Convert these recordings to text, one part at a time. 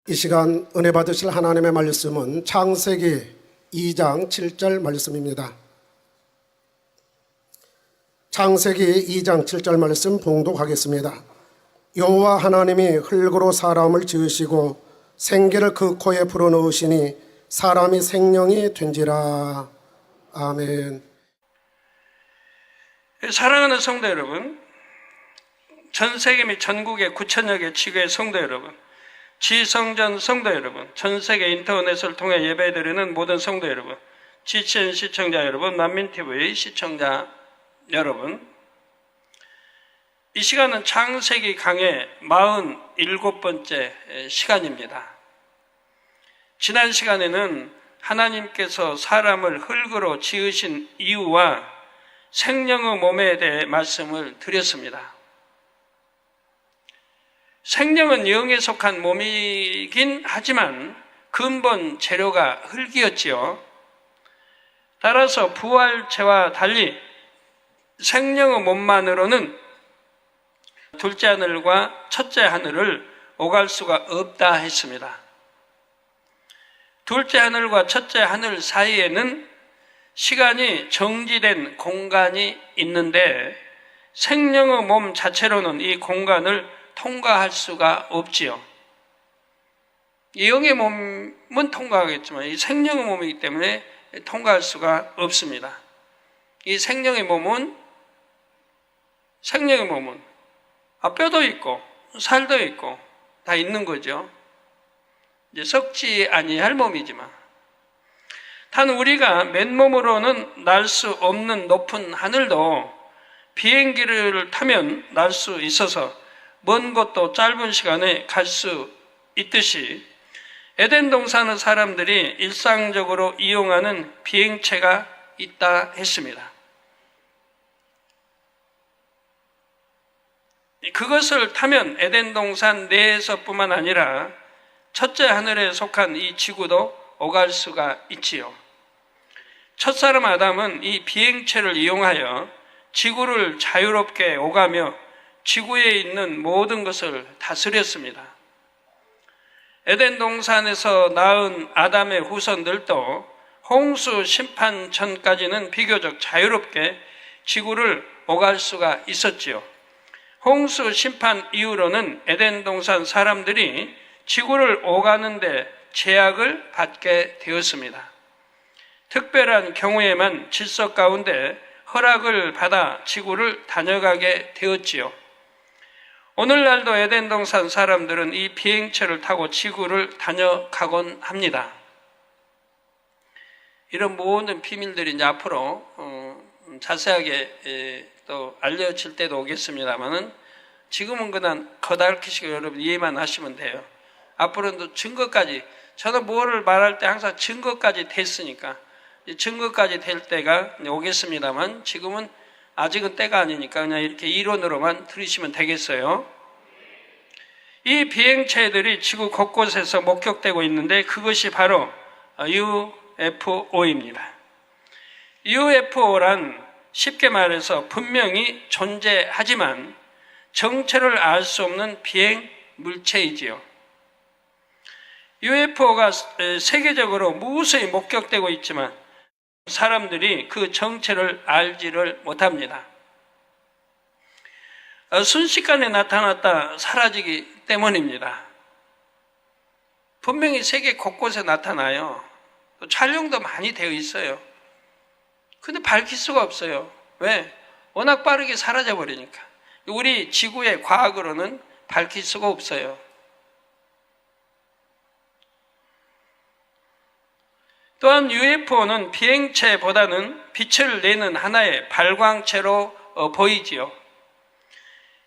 이 시간 은혜 받으실 하나님의 말씀은 창세기 2장 7절 말씀입니다. 창세기 2장 7절 말씀 봉독하겠습니다. 여호와 하나님이 흙으로 사람을 지으시고 생기를 그 코에 불어넣으시니 사람이 생명이 된지라. 아멘. 사랑하는 성도 여러분, 전 세계 및 전국의 9천여 개 지교의 성도 여러분, 지성전 성도 여러분, 전 세계 인터넷을 통해 예배드리는 모든 성도 여러분, GCN 시청자 여러분, 만민TV 시청자 여러분, 이 시간은 창세기 강의 47번째 시간입니다. 지난 시간에는 하나님께서 사람을 흙으로 지으신 이유와 생명의 몸에 대해 말씀을 드렸습니다. 생명은 영에 속한 몸이긴 하지만 근본 재료가 흙이었지요. 따라서 부활체와 달리 생명의 몸만으로는 둘째 하늘과 첫째 하늘을 오갈 수가 없다 했습니다. 둘째 하늘과 첫째 하늘 사이에는 시간이 정지된 공간이 있는데 생명의 몸 자체로는 이 공간을 통과할 수가 없지요. 이 영의 몸은 통과하겠지만 이 생명의 몸이기 때문에 통과할 수가 없습니다. 이 생명의 몸은 뼈도 있고 살도 있고 다 있는 거죠. 이제 썩지 아니할 몸이지만 단 우리가 맨몸으로는 날 수 없는 높은 하늘도 비행기를 타면 날 수 있어서 먼 곳도 짧은 시간에 갈 수 있듯이 에덴 동산의 사람들이 일상적으로 이용하는 비행체가 있다 했습니다. 그것을 타면 에덴 동산 내에서뿐만 아니라 첫째 하늘에 속한 이 지구도 오갈 수가 있지요. 첫사람 아담은 이 비행체를 이용하여 지구를 자유롭게 오가며 지구에 있는 모든 것을 다스렸습니다. 에덴 동산에서 낳은 아담의 후손들도 홍수 심판 전까지는 비교적 자유롭게 지구를 오갈 수가 있었지요. 홍수 심판 이후로는 에덴 동산 사람들이 지구를 오가는데 제약을 받게 되었습니다. 특별한 경우에만 질서 가운데 허락을 받아 지구를 다녀가게 되었지요. 오늘날도 에덴 동산 사람들은 이 비행체를 타고 지구를 다녀가곤 합니다. 이런 모든 비밀들이 이제 앞으로 자세하게 또 알려질 때도 오겠습니다만은 지금은 그냥 거달키시고 여러분 이해만 하시면 돼요. 앞으로는 또 증거까지, 저는 뭐를 말할 때 항상 증거까지 됐으니까 증거까지 될 때가 오겠습니다만 지금은 아직은 때가 아니니까 그냥 이렇게 이론으로만 들으시면 되겠어요. 이 비행체들이 지구 곳곳에서 목격되고 있는데 그것이 바로 UFO입니다. UFO란 쉽게 말해서 분명히 존재하지만 정체를 알 수 없는 비행 물체이지요. UFO가 세계적으로 무수히 목격되고 있지만 사람들이 그 정체를 알지를 못합니다. 순식간에 나타났다 사라지기 때문입니다. 분명히 세계 곳곳에 나타나요. 또 촬영도 많이 되어 있어요. 근데 밝힐 수가 없어요. 왜? 워낙 빠르게 사라져 버리니까. 우리 지구의 과학으로는 밝힐 수가 없어요. 또한 UFO는 비행체보다는 빛을 내는 하나의 발광체로 보이지요.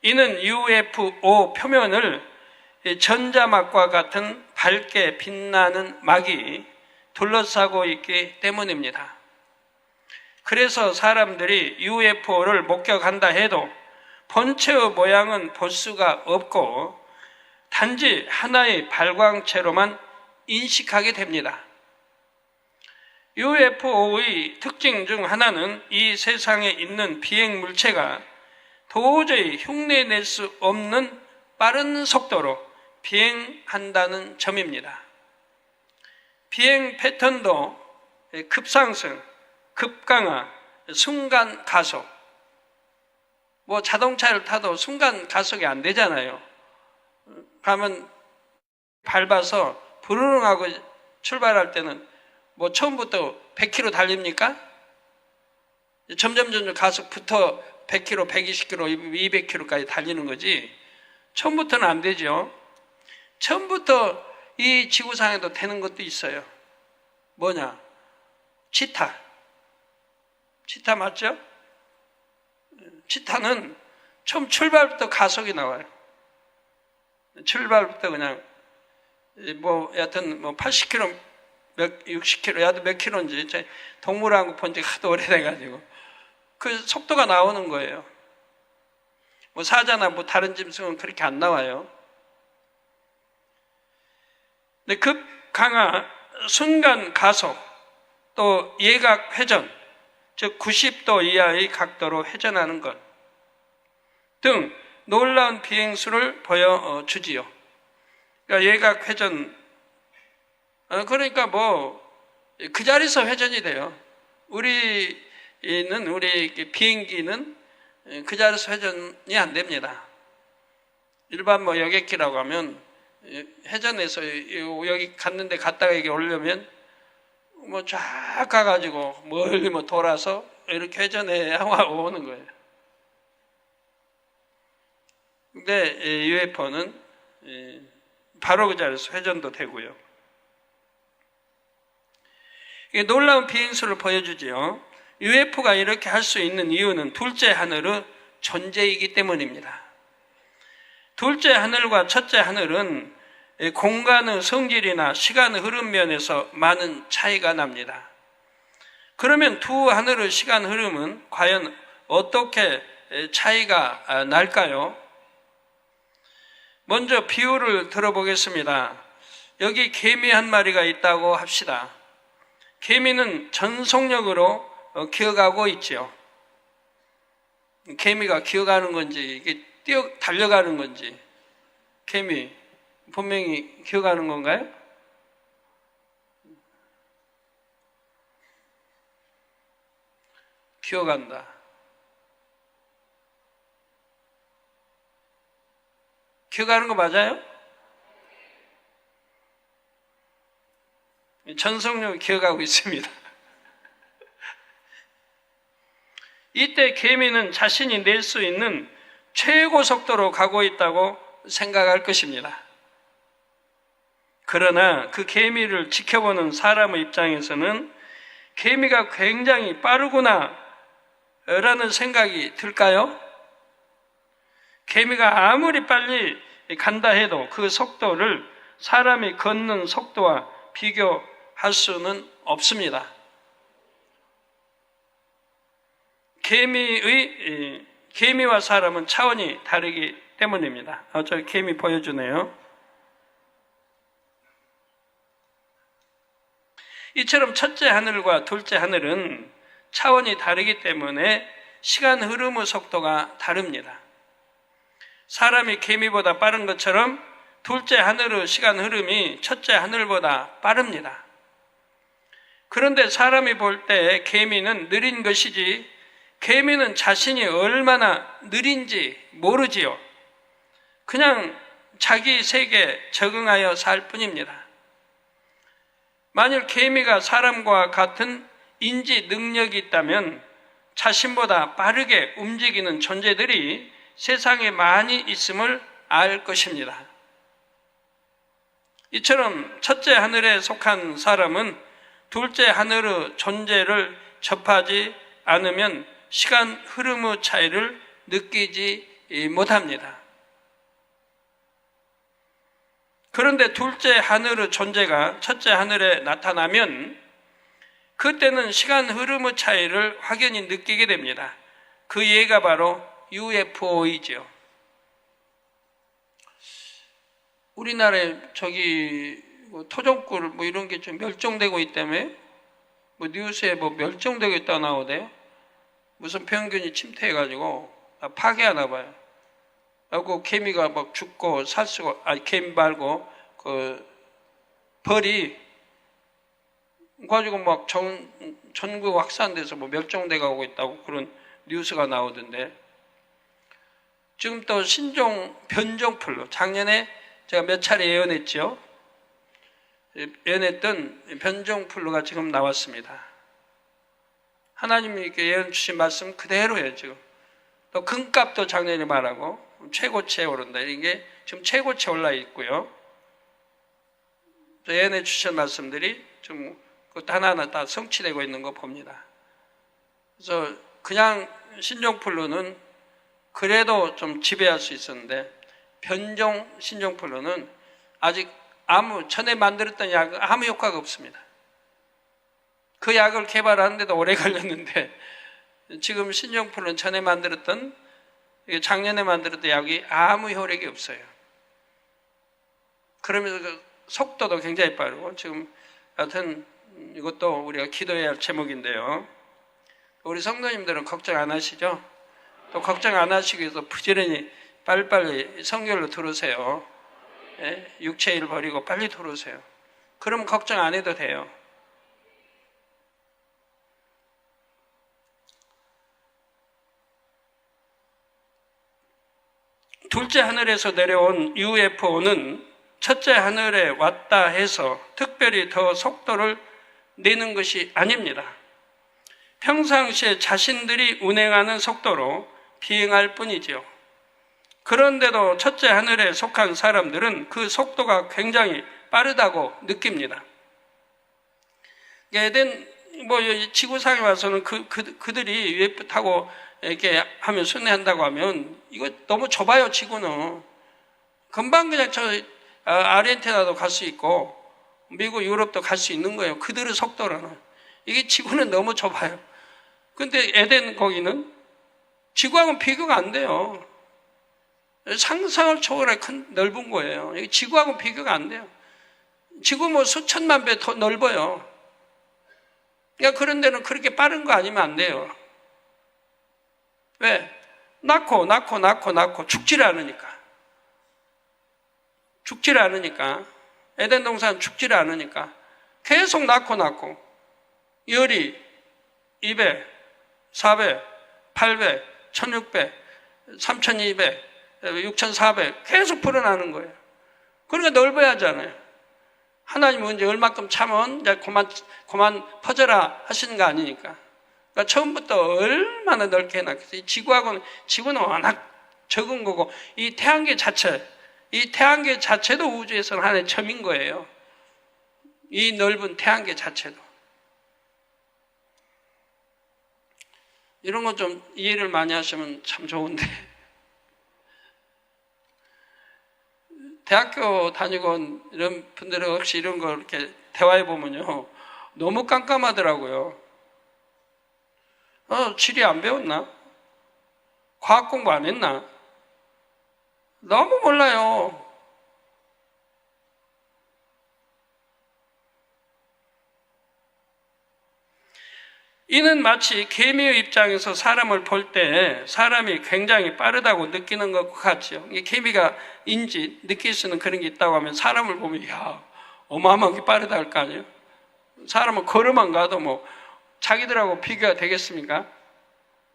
이는 UFO 표면을 전자막과 같은 밝게 빛나는 막이 둘러싸고 있기 때문입니다. 그래서 사람들이 UFO를 목격한다 해도 본체의 모양은 볼 수가 없고 단지 하나의 발광체로만 인식하게 됩니다. UFO의 특징 중 하나는 이 세상에 있는 비행 물체가 도저히 흉내낼 수 없는 빠른 속도로 비행한다는 점입니다. 비행 패턴도 급상승, 급강하, 순간 가속. 뭐 자동차를 타도 순간 가속이 안 되잖아요. 가면 밟아서 부르릉하고 출발할 때는 뭐 처음부터 100km 달립니까? 점점 가속부터 100km, 120km, 200km까지 달리는 거지 처음부터는 안 되죠. 처음부터 이 지구상에도 되는 것도 있어요. 뭐냐? 치타 맞죠? 치타는 처음 출발부터 가속이 나와요. 출발부터 그냥 뭐 여하튼 뭐 80km, 60km, 야도 몇 킬로인지 동물원국 본 지 하도 오래돼가지고 그 속도가 나오는 거예요. 뭐 사자나 뭐 다른 짐승은 그렇게 안 나와요. 근데 급강하, 순간 가속, 또 예각 회전, 즉 90도 이하의 각도로 회전하는 것 등 놀라운 비행수를 보여주지요. 그러니까 예각 회전, 그러니까 뭐 그 자리에서 회전이 돼요. 우리 비행기는 그 자리에서 회전이 안 됩니다. 일반 뭐 여객기라고 하면 회전해서 여기 갔는데 갔다가 여기 오려면 뭐 쫙 가가지고 멀리 뭐 돌아서 이렇게 회전해야 오는 거예요. 근데 UFO는 바로 그 자리에서 회전도 되고요. 이게 놀라운 비행수를 보여주지요. UFO가 이렇게 할 수 있는 이유는 둘째 하늘의 존재이기 때문입니다. 둘째 하늘과 첫째 하늘은 공간의 성질이나 시간의 흐름 면에서 많은 차이가 납니다. 그러면 두 하늘의 시간 흐름은 과연 어떻게 차이가 날까요? 먼저 비유를 들어보겠습니다. 여기 개미 한 마리가 있다고 합시다. 개미는 전속력으로 기어가고 있죠. 개미가 기어가는 건지 이게 달려가는 건지 개미 분명히 기어가는 건가요? 기어간다. 기어가는 거 맞아요? 전속력을 기어가고 있습니다. 이때 개미는 자신이 낼 수 있는 최고 속도로 가고 있다고 생각할 것입니다. 그러나 그 개미를 지켜보는 사람의 입장에서는 개미가 굉장히 빠르구나 라는 생각이 들까요? 개미가 아무리 빨리 간다 해도 그 속도를 사람이 걷는 속도와 비교할 수는 없습니다. 개미와 사람은 차원이 다르기 때문입니다. 저 개미 보여주네요. 이처럼 첫째 하늘과 둘째 하늘은 차원이 다르기 때문에 시간 흐름의 속도가 다릅니다. 사람이 개미보다 빠른 것처럼 둘째 하늘의 시간 흐름이 첫째 하늘보다 빠릅니다. 그런데 사람이 볼 때 개미는 느린 것이지 개미는 자신이 얼마나 느린지 모르지요. 그냥 자기 세계에 적응하여 살 뿐입니다. 만일 개미가 사람과 같은 인지 능력이 있다면 자신보다 빠르게 움직이는 존재들이 세상에 많이 있음을 알 것입니다. 이처럼 첫째 하늘에 속한 사람은 둘째 하늘의 존재를 접하지 않으면 시간 흐름의 차이를 느끼지 못합니다. 그런데 둘째 하늘의 존재가 첫째 하늘에 나타나면 그때는 시간 흐름의 차이를 확연히 느끼게 됩니다. 그 예가 바로 UFO이죠. 우리나라에 뭐 토종꿀 뭐 이런 게 좀 멸종되고 있다며? 뭐 뉴스에 뭐 멸종되고 있다 나오대요. 무슨 병균이 침투해가지고 파괴하나 봐요. 하고 개미가 막 죽고 살수가, 아니 개미 말고 그 벌이 가지고 막 전국 확산돼서 뭐 멸종돼 가고 있다고 그런 뉴스가 나오던데, 지금 또 신종 변종풀로 작년에 제가 몇 차례 예언했죠. 예언했던 변종풀로가 지금 나왔습니다. 하나님이 이렇게 예언 주신 말씀 그대로예요. 지금 또 금값도 작년에 말하고 최고치에 오른다. 이게 지금 최고치에 올라 있고요. 또 예언해 주신 말씀들이 좀 그것도 하나하나 다 성취되고 있는 거 봅니다. 그래서 그냥 신종플루는 그래도 좀 지배할 수 있었는데, 변종 신종플루는 아직 전에 만들었던 약은 아무 효과가 없습니다. 그 약을 개발하는데도 오래 걸렸는데, 지금 신종플루는 전에 만들었던, 작년에 만들었던 약이 아무 효력이 없어요. 그러면서 그 속도도 굉장히 빠르고, 지금 하여튼 이것도 우리가 기도해야 할 제목인데요. 우리 성도님들은 걱정 안 하시죠? 또 걱정 안 하시기 위해서 부지런히 빨리빨리 성결로 들으세요. 예? 육체 일 버리고 빨리 들으세요. 그러면 걱정 안 해도 돼요. 둘째 하늘에서 내려온 UFO는 첫째 하늘에 왔다 해서 특별히 더 속도를 내는 것이 아닙니다. 평상시에 자신들이 운행하는 속도로 비행할 뿐이지요. 그런데도 첫째 하늘에 속한 사람들은 그 속도가 굉장히 빠르다고 느낍니다. 에덴, 지구상에 와서는 그들이 UFO 타고 이렇게 하면 순회한다고 하면, 이거 너무 좁아요, 지구는. 금방 그냥 아르헨티나도 갈 수 있고, 미국, 유럽도 갈 수 있는 거예요. 그들의 속도로는. 이게 지구는 너무 좁아요. 근데 에덴 거기는 지구하고는 비교가 안 돼요. 상상을 초월해 큰 넓은 거예요. 이게 지구하고는 비교가 안 돼요. 지구 뭐 수천만 배 더 넓어요. 그러니까 그런 데는 그렇게 빠른 거 아니면 안 돼요. 왜? 낳고 죽지를 않으니까. 죽지를 않으니까. 에덴 동산은 죽지를 않으니까. 계속 낳고 열이 200, 400, 800, 1600, 3200, 6400 계속 불어나는 거예요. 그러니까 넓어야 하잖아요. 하나님은 이제 얼마큼 참은 이제 그만 퍼져라 하시는 거 아니니까. 그러니까 처음부터 얼마나 넓게 해놨겠어요. 지구는 워낙 적은 거고, 이 태양계 자체도 우주에서는 하나의 점인 거예요. 이 넓은 태양계 자체도. 이런 거 좀 이해를 많이 하시면 참 좋은데, 대학교 다니고 이런 분들은 혹시 이런 거 이렇게 대화해 보면요, 너무 깜깜하더라고요. 지리 안 배웠나? 과학 공부 안 했나? 너무 몰라요. 이는 마치 개미의 입장에서 사람을 볼 때 사람이 굉장히 빠르다고 느끼는 것과 같죠. 개미가 느낄 수 있는 그런 게 있다고 하면 사람을 보면 어마어마하게 빠르다 할 거 아니에요. 사람은 걸어만 가도 뭐 자기들하고 비교가 되겠습니까?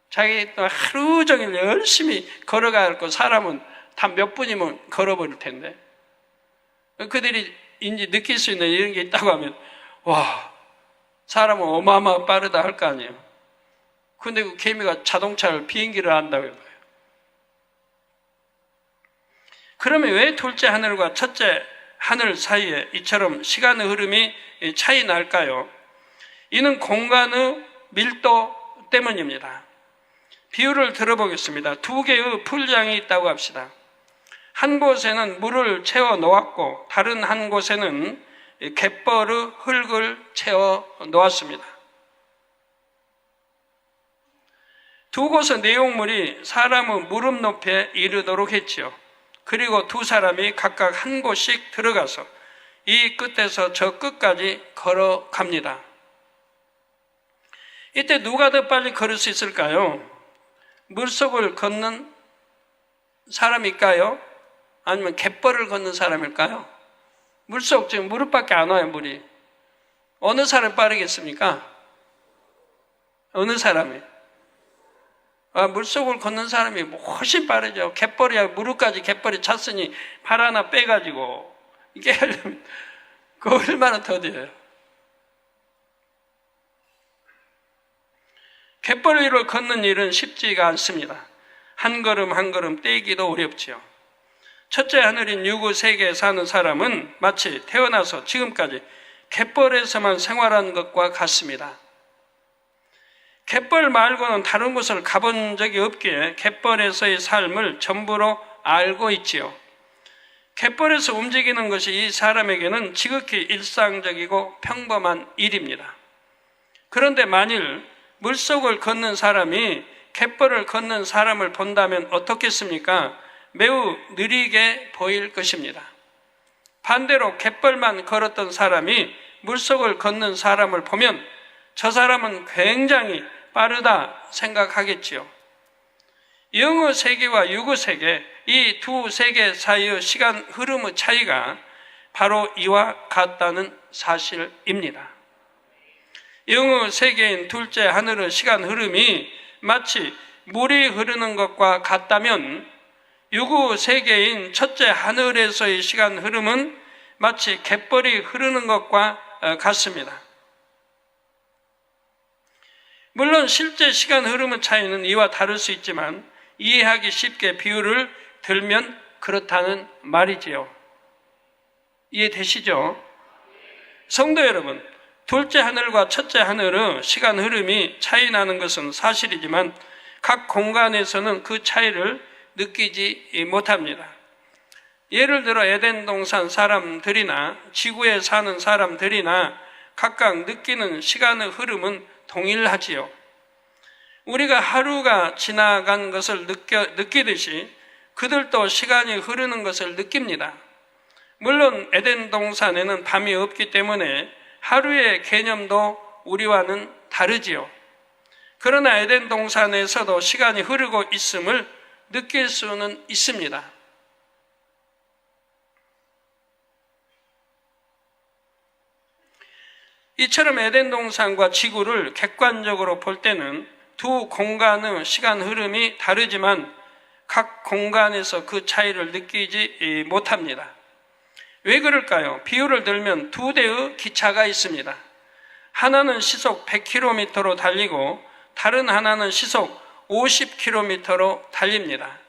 자기 하루 종일 열심히 걸어가야 할 거 사람은 단 몇 분이면 걸어버릴 텐데, 그들이 느낄 수 있는 이런 게 있다고 하면 사람은 어마어마하게 빠르다 할 거 아니에요. 근데 그 개미가 비행기를 한다고 해봐요. 그러면 왜 둘째 하늘과 첫째 하늘 사이에 이처럼 시간의 흐름이 차이 날까요? 이는 공간의 밀도 때문입니다. 비유를 들어보겠습니다. 두 개의 풀장이 있다고 합시다. 한 곳에는 물을 채워 놓았고 다른 한 곳에는 갯벌의 흙을 채워 놓았습니다. 두 곳의 내용물이 사람의 무릎 높이에 이르도록 했지요. 그리고 두 사람이 각각 한 곳씩 들어가서 이 끝에서 저 끝까지 걸어갑니다. 이때 누가 더 빨리 걸을 수 있을까요? 물속을 걷는 사람일까요? 아니면 갯벌을 걷는 사람일까요? 물속 지금 무릎밖에 안 와요, 물이. 어느 사람이 빠르겠습니까? 어느 사람이? 물속을 걷는 사람이 훨씬 빠르죠. 갯벌이야, 무릎까지 갯벌이 찼으니 발 하나 빼가지고 이게 하려면 그 얼마나 더뎌요. 갯벌 위를 걷는 일은 쉽지가 않습니다. 한 걸음 한 걸음 떼기도 어렵지요. 첫째 하늘인 유구 세계에 사는 사람은 마치 태어나서 지금까지 갯벌에서만 생활한 것과 같습니다. 갯벌 말고는 다른 곳을 가본 적이 없기에 갯벌에서의 삶을 전부로 알고 있지요. 갯벌에서 움직이는 것이 이 사람에게는 지극히 일상적이고 평범한 일입니다. 그런데 만일 물속을 걷는 사람이 갯벌을 걷는 사람을 본다면 어떻겠습니까? 매우 느리게 보일 것입니다. 반대로 갯벌만 걸었던 사람이 물속을 걷는 사람을 보면 저 사람은 굉장히 빠르다 생각하겠지요. 영어 세계와 유구 세계, 이 두 세계 사이의 시간 흐름의 차이가 바로 이와 같다는 사실입니다. 영어 세계인 둘째 하늘의 시간 흐름이 마치 물이 흐르는 것과 같다면 유구 세계인 첫째 하늘에서의 시간 흐름은 마치 갯벌이 흐르는 것과 같습니다. 물론 실제 시간 흐름의 차이는 이와 다를 수 있지만 이해하기 쉽게 비유를 들면 그렇다는 말이지요. 이해되시죠? 성도 여러분, 둘째 하늘과 첫째 하늘의 시간 흐름이 차이 나는 것은 사실이지만 각 공간에서는 그 차이를 느끼지 못합니다. 예를 들어 에덴 동산 사람들이나 지구에 사는 사람들이나 각각 느끼는 시간의 흐름은 동일하지요. 우리가 하루가 지나간 것을 느끼듯이 그들도 시간이 흐르는 것을 느낍니다. 물론 에덴 동산에는 밤이 없기 때문에 하루의 개념도 우리와는 다르지요. 그러나 에덴 동산에서도 시간이 흐르고 있음을 느낄 수는 있습니다. 이처럼 에덴 동산과 지구를 객관적으로 볼 때는 두 공간의 시간 흐름이 다르지만 각 공간에서 그 차이를 느끼지 못합니다. 왜 그럴까요? 비유를 들면 두 대의 기차가 있습니다. 하나는 시속 100km로 달리고 다른 하나는 시속 50km로 달립니다.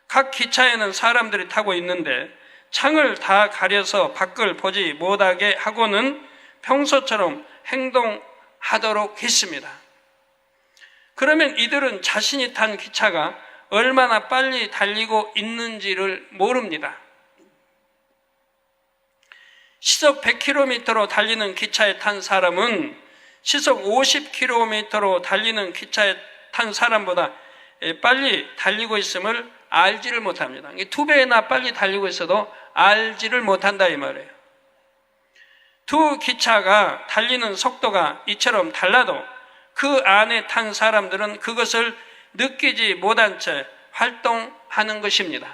각 기차에는 사람들이 타고 있는데 창을 다 가려서 밖을 보지 못하게 하고는 평소처럼 행동하도록 했습니다. 그러면 이들은 자신이 탄 기차가 얼마나 빨리 달리고 있는지를 모릅니다. 시속 100km로 달리는 기차에 탄 사람은 시속 50km로 달리는 기차에 탄 사람보다 빨리 달리고 있음을 알지를 못합니다. 2배나 빨리 달리고 있어도 알지를 못한다 이 말이에요. 두 기차가 달리는 속도가 이처럼 달라도 그 안에 탄 사람들은 그것을 느끼지 못한 채 활동하는 것입니다.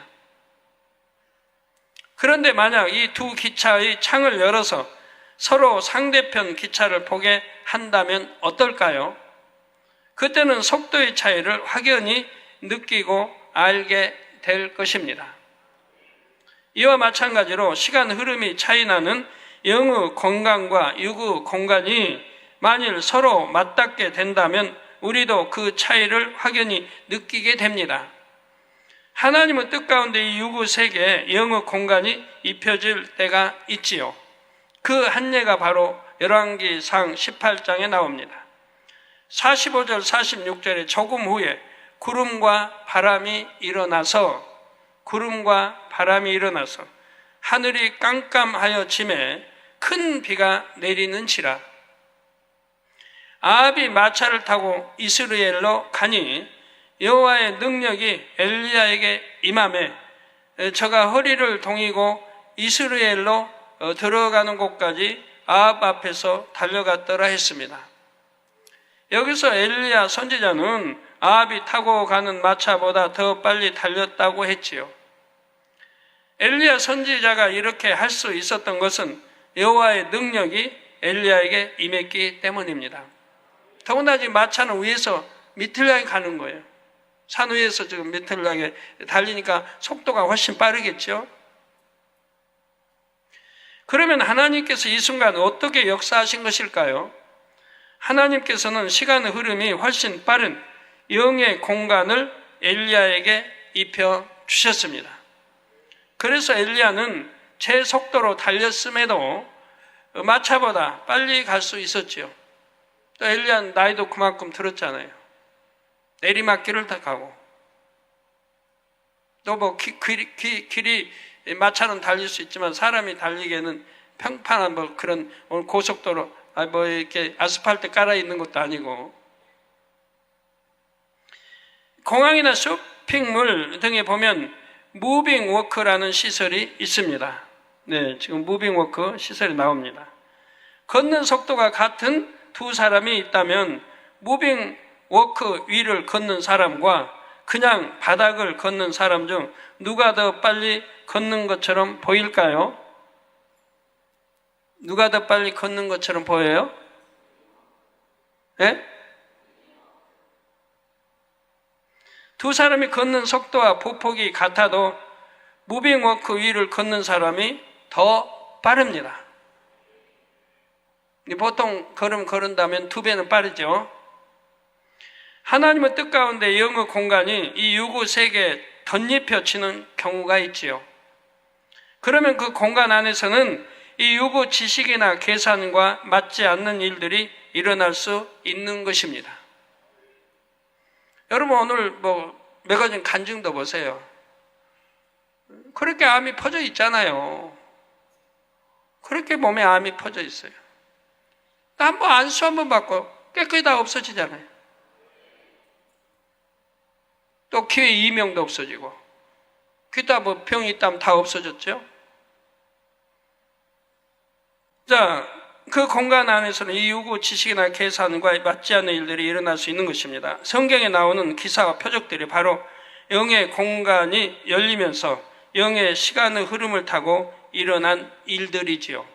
그런데 만약 이 두 기차의 창을 열어서 서로 상대편 기차를 보게 한다면 어떨까요? 그때는 속도의 차이를 확연히 느끼고 알게 될 것입니다. 이와 마찬가지로 시간 흐름이 차이 나는 영의 공간과 유의 공간이 만일 서로 맞닿게 된다면 우리도 그 차이를 확연히 느끼게 됩니다. 하나님의 뜻 가운데 이 유구 세계에 영의 공간이 입혀질 때가 있지요. 그 한 예가 바로 열왕기상 18장에 나옵니다. 45절 46절에 조금 후에 구름과 바람이 일어나서 하늘이 깜깜하여 짐에 큰 비가 내리는지라. 아합이 마차를 타고 이스라엘로 가니 여호와의 능력이 엘리야에게 임하매 저가 허리를 동이고 이스라엘로 들어가는 곳까지 아합 앞에서 달려갔더라 했습니다. 여기서 엘리야 선지자는 아합이 타고 가는 마차보다 더 빨리 달렸다고 했지요. 엘리야 선지자가 이렇게 할 수 있었던 것은 여호와의 능력이 엘리야에게 임했기 때문입니다. 더군다나 지금 마차는 위에서 밑을 향해 가는 거예요. 산 위에서 지금 밑을 향해 달리니까 속도가 훨씬 빠르겠죠. 그러면 하나님께서 이 순간 어떻게 역사하신 것일까요? 하나님께서는 시간의 흐름이 훨씬 빠른 영의 공간을 엘리야에게 입혀 주셨습니다. 그래서 엘리야는 제 속도로 달렸음에도 마차보다 빨리 갈 수 있었죠. 또 엘리야는 나이도 그만큼 들었잖아요. 내리막길을 다 가고 또 뭐 길이 마차는 달릴 수 있지만 사람이 달리기에는 평판한 뭐 그런 고속도로 뭐 이렇게 아스팔트 깔아 있는 것도 아니고, 공항이나 쇼핑몰 등에 보면 무빙 워크라는 시설이 있습니다. 네, 지금 무빙 워크 시설이 나옵니다. 걷는 속도가 같은 두 사람이 있다면 무빙 워크 위를 걷는 사람과 그냥 바닥을 걷는 사람 중 누가 더 빨리 걷는 것처럼 보일까요? 누가 더 빨리 걷는 것처럼 보여요? 네? 두 사람이 걷는 속도와 보폭이 같아도 무빙 워크 위를 걷는 사람이 더 빠릅니다. 보통 걸은다면 2배는 빠르죠. 하나님의 뜻 가운데 영의 공간이 이 유구 세계에 덧입혀지는 경우가 있지요. 그러면 그 공간 안에서는 이 유구 지식이나 계산과 맞지 않는 일들이 일어날 수 있는 것입니다. 여러분 오늘 뭐 매거진 간증도 보세요. 그렇게 암이 퍼져 있잖아요. 그렇게 몸에 암이 퍼져 있어요. 한번 안수 한번 받고 깨끗이 다 없어지잖아요. 또 귀에 이명도 없어지고 귀다 뭐 병이 있다면 다 없어졌죠. 자, 그 공간 안에서는 이 유구 지식이나 계산과 맞지 않는 일들이 일어날 수 있는 것입니다. 성경에 나오는 기사와 표적들이 바로 영의 공간이 열리면서 영의 시간의 흐름을 타고 일어난 일들이지요.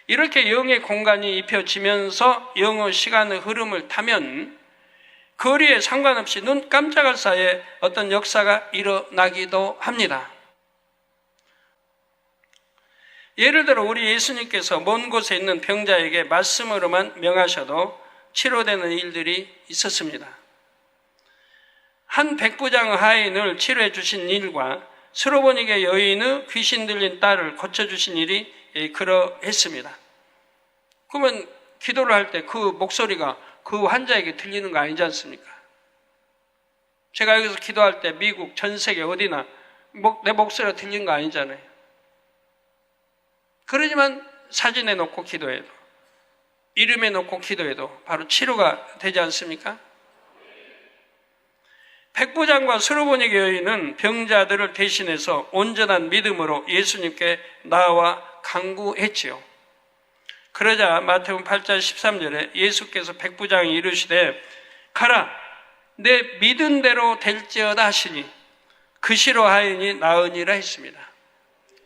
이렇게 영의 공간이 입혀지면서 영의 시간의 흐름을 타면 거리에 상관없이 눈 깜짝할 사이에 어떤 역사가 일어나기도 합니다. 예를 들어 우리 예수님께서 먼 곳에 있는 병자에게 말씀으로만 명하셔도 치료되는 일들이 있었습니다. 한 백부장의 하인을 치료해 주신 일과 스로보니게 여인의 귀신 들린 딸을 고쳐주신 일이 그러했습니다. 그러면 기도를 할 때 그 목소리가 그 환자에게 들리는 거 아니지 않습니까? 제가 여기서 기도할 때 미국 전 세계 어디나 내 목소리가 들리는 거 아니잖아요. 그러지만 사진에 놓고 기도해도, 이름에 놓고 기도해도 바로 치료가 되지 않습니까? 백부장과 스로보니게 여인은 병자들을 대신해서 온전한 믿음으로 예수님께 나와 간구했지요. 그러자 마태복음 8장 13절에 예수께서 백부장이 이르시되 가라 내 믿은 대로 될지어다 하시니 그 시로 하인이 나으니라 했습니다.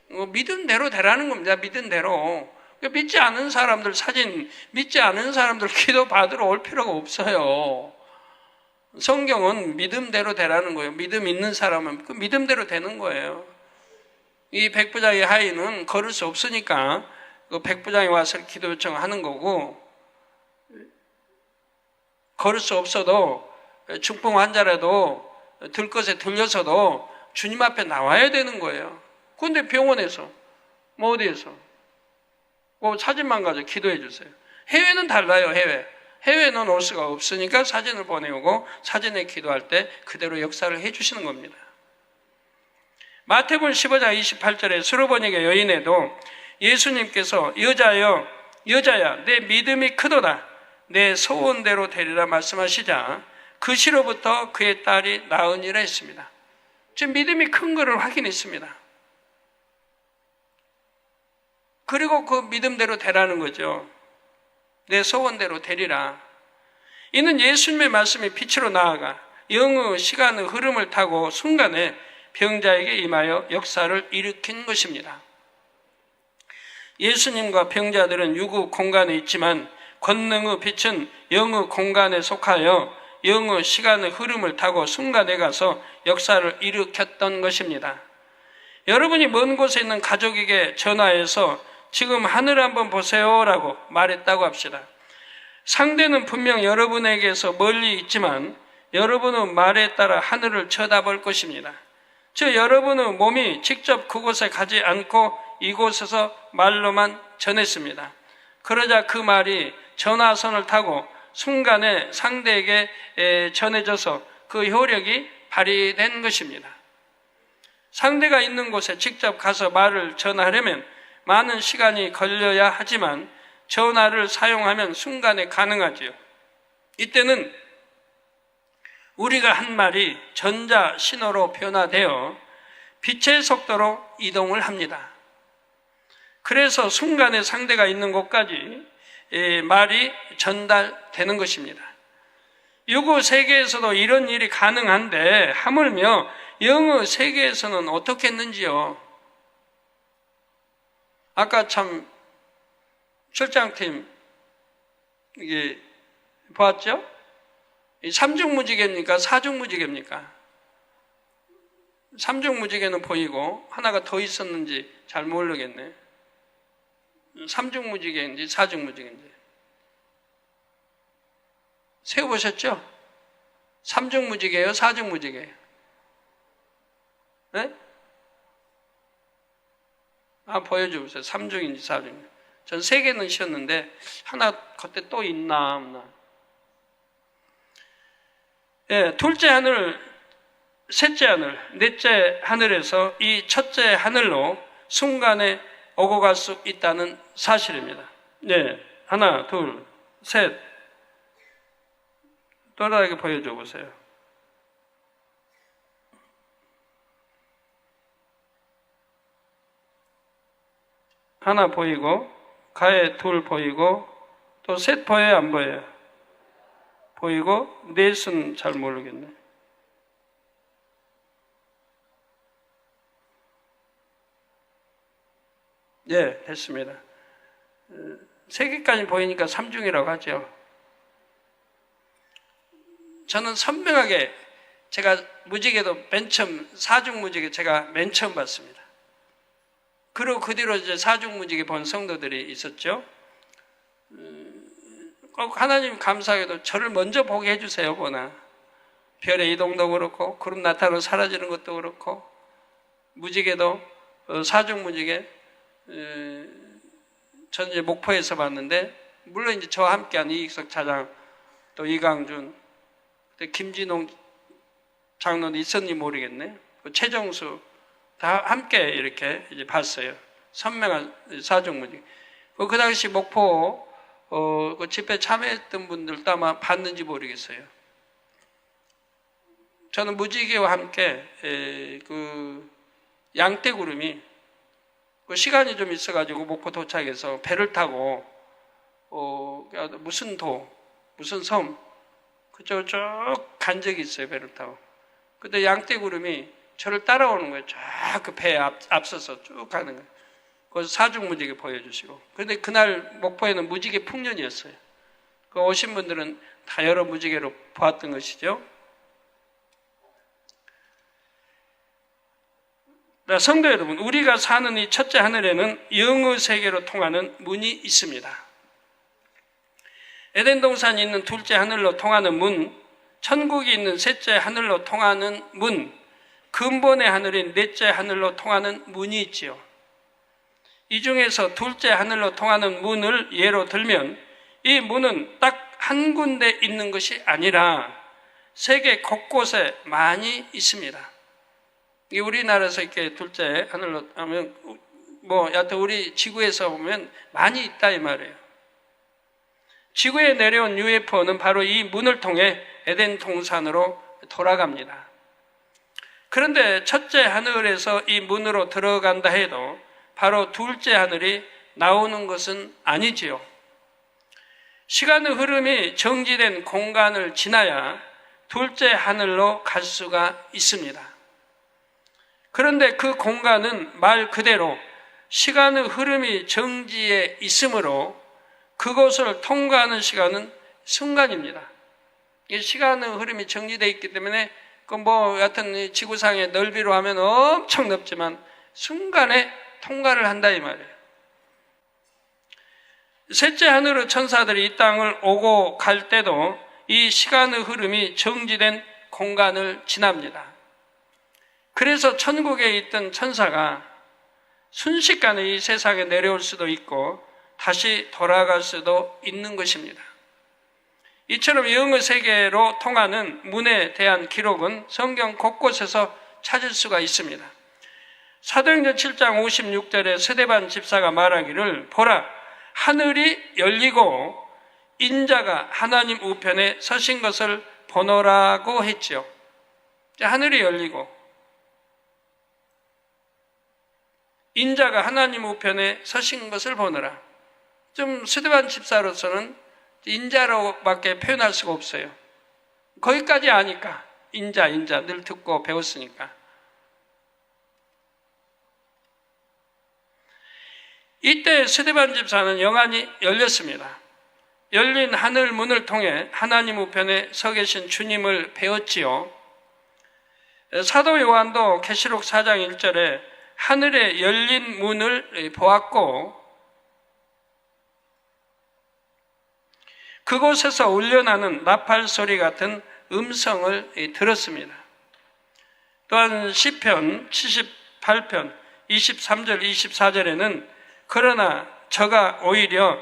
믿은 대로 되라는 겁니다. 믿은 대로. 믿지 않은 사람들 사진, 믿지 않은 사람들 기도 받으러 올 필요가 없어요. 성경은 믿음대로 되라는 거예요. 믿음 있는 사람은 그 믿음대로 되는 거예요. 이 백부장의 하인은 걸을 수 없으니까 그 백부장이 와서 기도 요청하는 거고, 걸을 수 없어도 중풍 환자라도 들것에 들려서도 주님 앞에 나와야 되는 거예요. 그런데 병원에서 뭐 어디에서 뭐 사진만 가지고 기도해 주세요. 해외는 달라요. 해외는 올 수가 없으니까 사진을 보내오고 사진에 기도할 때 그대로 역사를 해주시는 겁니다. 마태복음 15장 28절에 스로보니게 여인에도 예수님께서 여자야 내 믿음이 크도다 내 소원대로 되리라 말씀하시자 그 시로부터 그의 딸이 나으니라 했습니다. 지금 믿음이 큰 것을 확인했습니다. 그리고 그 믿음대로 되라는 거죠. 내 소원대로 되리라. 이는 예수님의 말씀이 빛으로 나아가 영의 시간의 흐름을 타고 순간에 병자에게 임하여 역사를 일으킨 것입니다. 예수님과 병자들은 육의 공간에 있지만 권능의 빛은 영의 공간에 속하여 영의 시간의 흐름을 타고 순간에 가서 역사를 일으켰던 것입니다. 여러분이 먼 곳에 있는 가족에게 전화해서 지금 하늘 한번 보세요라고 말했다고 합시다. 상대는 분명 여러분에게서 멀리 있지만 여러분의 말에 따라 하늘을 쳐다볼 것입니다. 즉 여러분의 몸이 직접 그곳에 가지 않고 이곳에서 말로만 전했습니다. 그러자 그 말이 전화선을 타고 순간에 상대에게 전해져서 그 효력이 발휘된 것입니다. 상대가 있는 곳에 직접 가서 말을 전하려면 많은 시간이 걸려야 하지만 전화를 사용하면 순간에 가능하지요. 이때는 우리가 한 말이 전자 신호로 변화되어 빛의 속도로 이동을 합니다. 그래서 순간에 상대가 있는 곳까지 말이 전달되는 것입니다. 육의 세계에서도 이런 일이 가능한데 하물며 영의 세계에서는 어떻게 했는지요? 아까 참 출장팀 이게 보았죠? 삼중무지개입니까? 사중무지개입니까? 삼중무지개는 보이고 하나가 더 있었는지 잘 모르겠네. 삼중무지개인지 사중무지개인지 세워보셨죠? 삼중무지개예요? 사중무지개예요? 네? 보여주세요. 삼중인지 사중인지. 전 3개는 쉬었는데 하나 그때 또 있나 없나. 예, 둘째 하늘, 셋째 하늘, 넷째 하늘에서 이 첫째 하늘로 순간에 오고 갈 수 있다는 사실입니다. 네, 하나, 둘, 셋. 또다르게 보여줘 보세요. 하나 보이고, 가에 둘 보이고, 또 셋 보여요, 안 보여요? 보이고, 넷은 잘 모르겠네. 예, 됐습니다. 3개까지 보이니까 삼중이라고 하죠. 저는 선명하게 제가 무지개도 맨 처음, 사중무지개 제가 맨 처음 봤습니다. 그리고 그 뒤로 이제 사중무지개 본 성도들이 있었죠. 꼭 하나님 감사하게도 저를 먼저 보게 해주세요, 보나. 별의 이동도 그렇고, 구름 나타나고 사라지는 것도 그렇고, 무지개도, 사중무지개, 전 이제 목포에서 봤는데, 물론 이제 저와 함께한 이익석 차장, 또 이강준, 그때 김진홍 장로도 있었는지 모르겠네. 최정수, 다 함께 이렇게 이제 봤어요. 선명한 사중무지개. 그 당시 목포, 그 집회 참여했던 분들도 아마 봤는지 모르겠어요. 저는 무지개와 함께, 그 양떼구름이 그 시간이 좀 있어가지고 목포 도착해서 배를 타고 무슨 도, 무슨 섬 그쪽으로 쭉 간 적이 있어요. 배를 타고. 그때 양떼구름이 저를 따라오는 거예요. 쫙 그 배에 앞서서 쭉 가는 거예요. 거기서 사중무지개 보여주시고. 그런데 그날 목포에는 무지개 풍년이었어요. 그 오신 분들은 다 여러 무지개로 보았던 것이죠. 성도 여러분, 우리가 사는 이 첫째 하늘에는 영의 세계로 통하는 문이 있습니다. 에덴 동산이 있는 둘째 하늘로 통하는 문, 천국이 있는 셋째 하늘로 통하는 문, 근본의 하늘인 넷째 하늘로 통하는 문이 있지요. 이 중에서 둘째 하늘로 통하는 문을 예로 들면 이 문은 딱 한 군데 있는 것이 아니라 세계 곳곳에 많이 있습니다. 우리나라에서 이렇게 둘째 하늘로 하면 여하튼 우리 지구에서 보면 많이 있다 이 말이에요. 지구에 내려온 UFO는 바로 이 문을 통해 에덴 동산으로 돌아갑니다. 그런데 첫째 하늘에서 이 문으로 들어간다 해도 바로 둘째 하늘이 나오는 것은 아니지요. 시간의 흐름이 정지된 공간을 지나야 둘째 하늘로 갈 수가 있습니다. 그런데 그 공간은 말 그대로 시간의 흐름이 정지해 있으므로 그곳을 통과하는 시간은 순간입니다. 시간의 흐름이 정지되어 있기 때문에 여하튼 지구상의 넓이로 하면 엄청 넓지만 순간에 통과를 한다 이 말이에요. 셋째 하늘의 천사들이 이 땅을 오고 갈 때도 이 시간의 흐름이 정지된 공간을 지납니다. 그래서 천국에 있던 천사가 순식간에 이 세상에 내려올 수도 있고 다시 돌아갈 수도 있는 것입니다. 이처럼 영의 세계로 통하는 문에 대한 기록은 성경 곳곳에서 찾을 수가 있습니다. 사도행전 7장 56절에 스데반 집사가 말하기를 보라 하늘이 열리고 인자가 하나님 우편에 서신 것을 보노라고 했죠. 하늘이 열리고 인자가 하나님 우편에 서신 것을 보노라. 좀 스데반 집사로서는 인자로밖에 표현할 수가 없어요. 거기까지 아니까 인자 늘 듣고 배웠으니까. 이때 스데반 집사는 영안이 열렸습니다. 열린 하늘 문을 통해 하나님 우편에 서 계신 주님을 배웠지요. 사도 요한도 계시록 4장 1절에 하늘에 열린 문을 보았고 그곳에서 울려나는 나팔 소리 같은 음성을 들었습니다. 또한 시편 78편 23절 24절에는 그러나 저가 오히려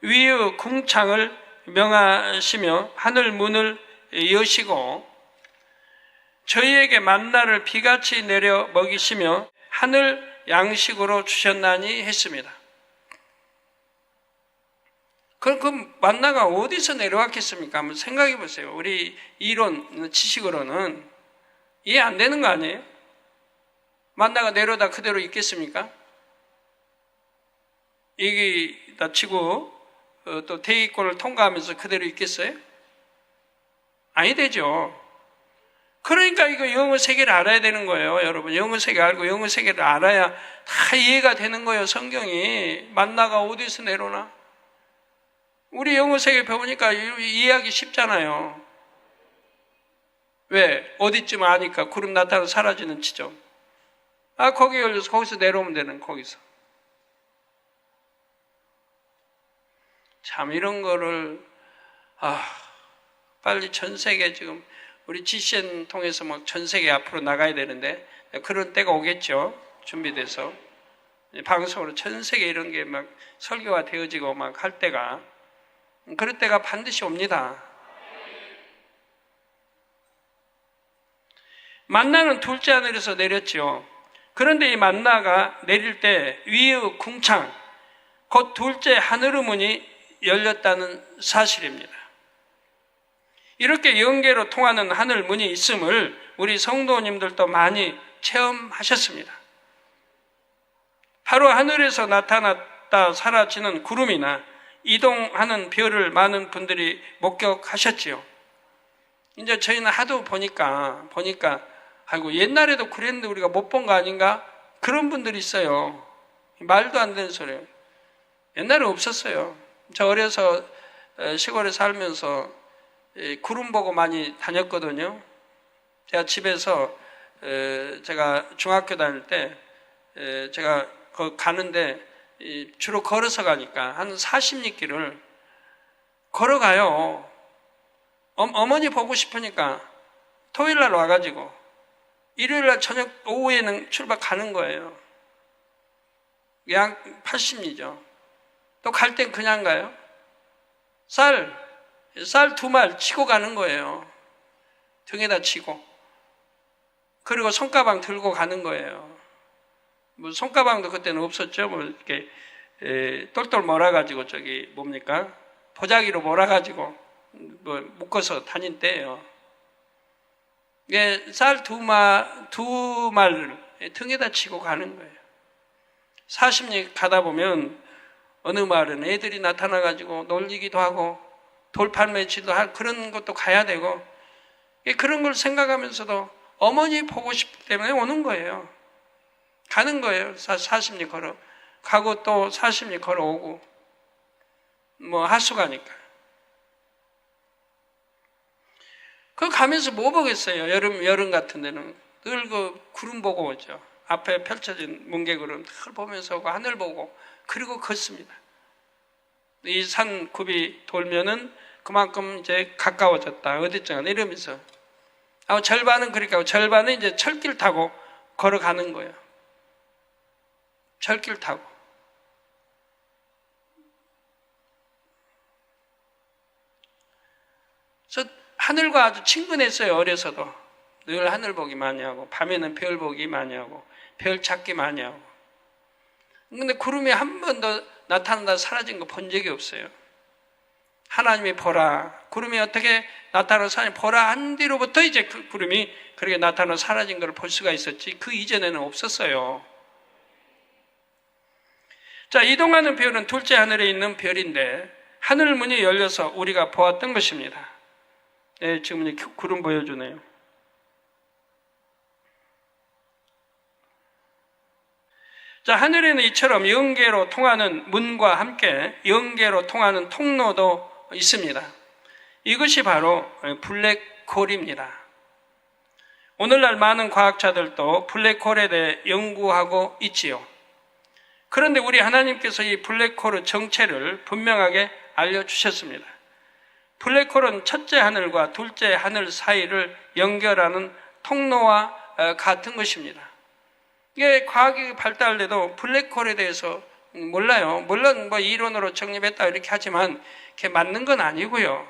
위의 궁창을 명하시며 하늘 문을 여시고 저희에게 만나를 비같이 내려 먹이시며 하늘 양식으로 주셨나니 했습니다. 그럼 그 만나가 어디서 내려왔겠습니까? 한번 생각해 보세요. 우리 이론 지식으로는 이해 안 되는 거 아니에요? 만나가 내려다 그대로 있겠습니까? 이게 다치고 또 대기권을 통과하면서 그대로 있겠어요? 아니 되죠. 그러니까 이거 영어 세계를 알아야 되는 거예요. 여러분 영어 세계 알고 영어 세계를 알아야 다 이해가 되는 거예요. 성경이 만나가 어디서 내려오나? 우리 영어 세계 배우니까 이해하기 쉽잖아요. 왜? 어디쯤 아니까 구름 나타나서 사라지는 지점. 거기 열려서 거기서 내려오면 되는 거기서. 참 이런 거를 빨리 전 세계 지금 우리 GCN 통해서 막 전 세계 앞으로 나가야 되는데 그런 때가 오겠죠. 준비돼서 방송으로 전 세계 이런 게 막 설교가 되어지고 막 할 때가 그럴 때가 반드시 옵니다. 만나는 둘째 하늘에서 내렸죠. 그런데 이 만나가 내릴 때 위의 궁창 곧 둘째 하늘의 문이 열렸다는 사실입니다. 이렇게 영계로 통하는 하늘 문이 있음을 우리 성도님들도 많이 체험하셨습니다. 바로 하늘에서 나타났다 사라지는 구름이나 이동하는 별을 많은 분들이 목격하셨지요. 이제 저희는 하도 보니까 아이고 옛날에도 그랬는데 우리가 못 본 거 아닌가? 그런 분들이 있어요. 말도 안 되는 소리예요. 옛날에 없었어요. 저 어려서 시골에 살면서 구름 보고 많이 다녔거든요. 제가 집에서 제가 중학교 다닐 때 제가 가는데 주로 걸어서 가니까 한 40리길을 걸어가요. 어머니 보고 싶으니까 토요일 날 와가지고 일요일 날 저녁 오후에는 출발 가는 거예요. 약 80리죠. 또 갈 땐 그냥 가요. 쌀 2말 치고 가는 거예요. 등에다 치고. 그리고 손가방 들고 가는 거예요. 뭐 손가방도 그때는 없었죠. 뭐 이렇게 똘똘 몰아가지고 뭡니까? 보자기로 몰아가지고 뭐 묶어서 다닌 때예요. 이게 쌀 2말을 등에다 치고 가는 거예요. 40리 가다 보면 어느 마을은 애들이 나타나가지고 놀리기도 하고 돌판 매치도 할 그런 것도 가야 되고, 그런 걸 생각하면서도 어머니 보고 싶기 때문에 오는 거예요. 가는 거예요. 40리 걸어 가고 또 40리 걸어오고, 뭐 하수가니까. 그거 가면서 뭐 보겠어요? 여름 같은 데는 늘 그 구름 보고 오죠. 앞에 펼쳐진 뭉게구름 늘 보면서 오고, 하늘 보고, 그리고 걷습니다. 이 산굽이 돌면은 그만큼 이제 가까워졌다, 어디쯤 이러면서. 절반은 그러니까 절반은 이제 철길 타고 걸어가는 거예요. 철길 타고. 그래서 하늘과 아주 친근했어요. 어려서도 늘 하늘 보기 많이 하고, 밤에는 별 보기 많이 하고, 별 찾기 많이 하고. 근데 구름이 한 번도 나타나다 사라진 거 본 적이 없어요. 하나님이 보라, 구름이 어떻게 나타나서 사라진, 보라 한 뒤로부터 이제 그 구름이 그렇게 나타나 사라진 걸 볼 수가 있었지, 그 이전에는 없었어요. 자, 이동하는 별은 둘째 하늘에 있는 별인데 하늘 문이 열려서 우리가 보았던 것입니다. 네, 지금 구름 보여주네요. 자, 하늘에는 이처럼 영계로 통하는 문과 함께 영계로 통하는 통로도 있습니다. 이것이 바로 블랙홀입니다. 오늘날 많은 과학자들도 블랙홀에 대해 연구하고 있지요. 그런데 우리 하나님께서 이 블랙홀의 정체를 분명하게 알려주셨습니다. 블랙홀은 첫째 하늘과 둘째 하늘 사이를 연결하는 통로와 같은 것입니다. 이게 과학이 발달돼도 블랙홀에 대해서 몰라요. 물론 뭐 이론으로 정립했다 이렇게 하지만 그게 맞는 건 아니고요.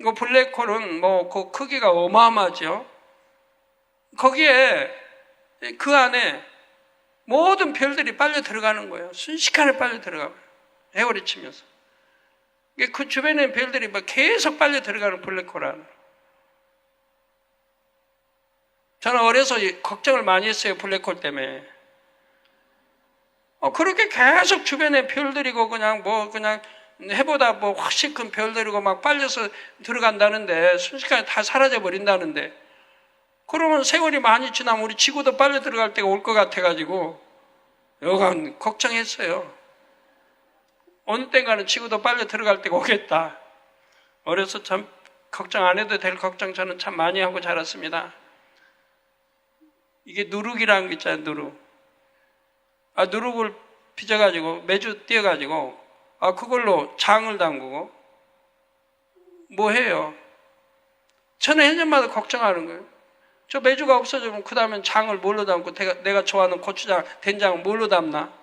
이거 블랙홀은 뭐 그 크기가 어마어마하죠. 거기에 그 안에 모든 별들이 빨려 들어가는 거예요. 순식간에 빨려 들어가요. 해오리 치면서. 그 주변에 별들이 막 계속 빨려 들어가는 블랙홀 안으로. 저는 어려서 걱정을 많이 했어요. 블랙홀 때문에. 그렇게 계속 주변에 별들이고 그냥 해보다 뭐 훨씬 큰 별들이고 막 빨려서 들어간다는데, 순식간에 다 사라져 버린다는데, 그러면 세월이 많이 지나면 우리 지구도 빨려 들어갈 때가 올 것 같아가지고 여간 걱정했어요. 어느 때인가는 지구도 빨려 들어갈 때가 오겠다. 어려서 참 걱정 안 해도 될 걱정 저는 참 많이 하고 자랐습니다. 이게 누룩이라는 게 있잖아요. 누룩. 누룩을 빚어가지고 매주 띄어가지고 그걸로 장을 담그고 뭐 해요? 저는 해년마다 걱정하는 거예요. 저 매주가 없어지면 그 다음엔 장을 뭘로 담고, 내가 좋아하는 고추장, 된장을 뭘로 담나?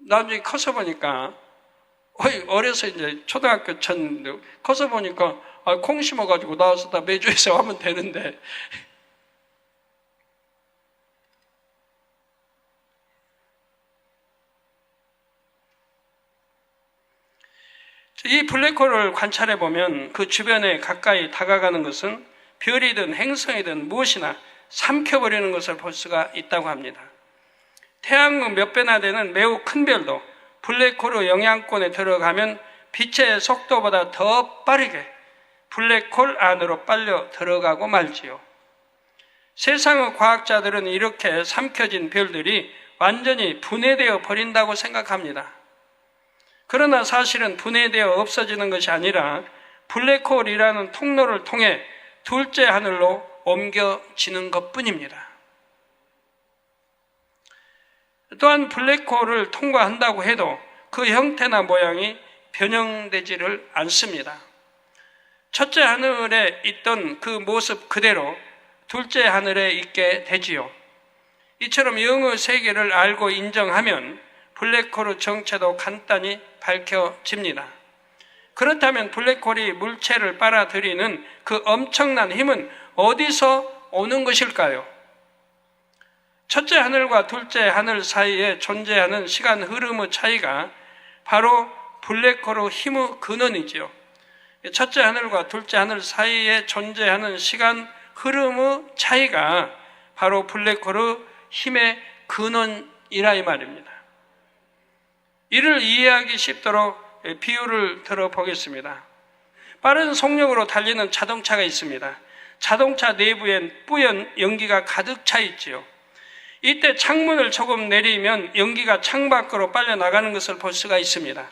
나중에 커서 보니까, 어려서 이제 초등학교 쳤는데, 커서 보니까, 콩 심어가지고 나와서 다 매주에서 하면 되는데. 이 블랙홀을 관찰해 보면 그 주변에 가까이 다가가는 것은 별이든 행성이든 무엇이나 삼켜버리는 것을 볼 수가 있다고 합니다. 태양의 몇 배나 되는 매우 큰 별도 블랙홀의 영향권에 들어가면 빛의 속도보다 더 빠르게 블랙홀 안으로 빨려 들어가고 말지요. 세상의 과학자들은 이렇게 삼켜진 별들이 완전히 분해되어 버린다고 생각합니다. 그러나 사실은 분해되어 없어지는 것이 아니라 블랙홀이라는 통로를 통해 둘째 하늘로 옮겨지는 것뿐입니다. 또한 블랙홀을 통과한다고 해도 그 형태나 모양이 변형되지를 않습니다. 첫째 하늘에 있던 그 모습 그대로 둘째 하늘에 있게 되지요. 이처럼 영의 세계를 알고 인정하면 블랙홀의 정체도 간단히 밝혀집니다. 그렇다면 블랙홀이 물체를 빨아들이는 그 엄청난 힘은 어디서 오는 것일까요? 첫째 하늘과 둘째 하늘 사이에 존재하는 시간 흐름의 차이가 바로 블랙홀의 힘의 근원이지요. 첫째 하늘과 둘째 하늘 사이에 존재하는 시간 흐름의 차이가 바로 블랙홀의 힘의 이라 이 말입니다. 이를 이해하기 쉽도록 비유를 들어보겠습니다. 빠른 속력으로 달리는 자동차가 있습니다. 자동차 내부엔 뿌연 연기가 가득 차 있지요. 이때 창문을 조금 내리면 연기가 창밖으로 빨려 나가는 것을 볼 수가 있습니다.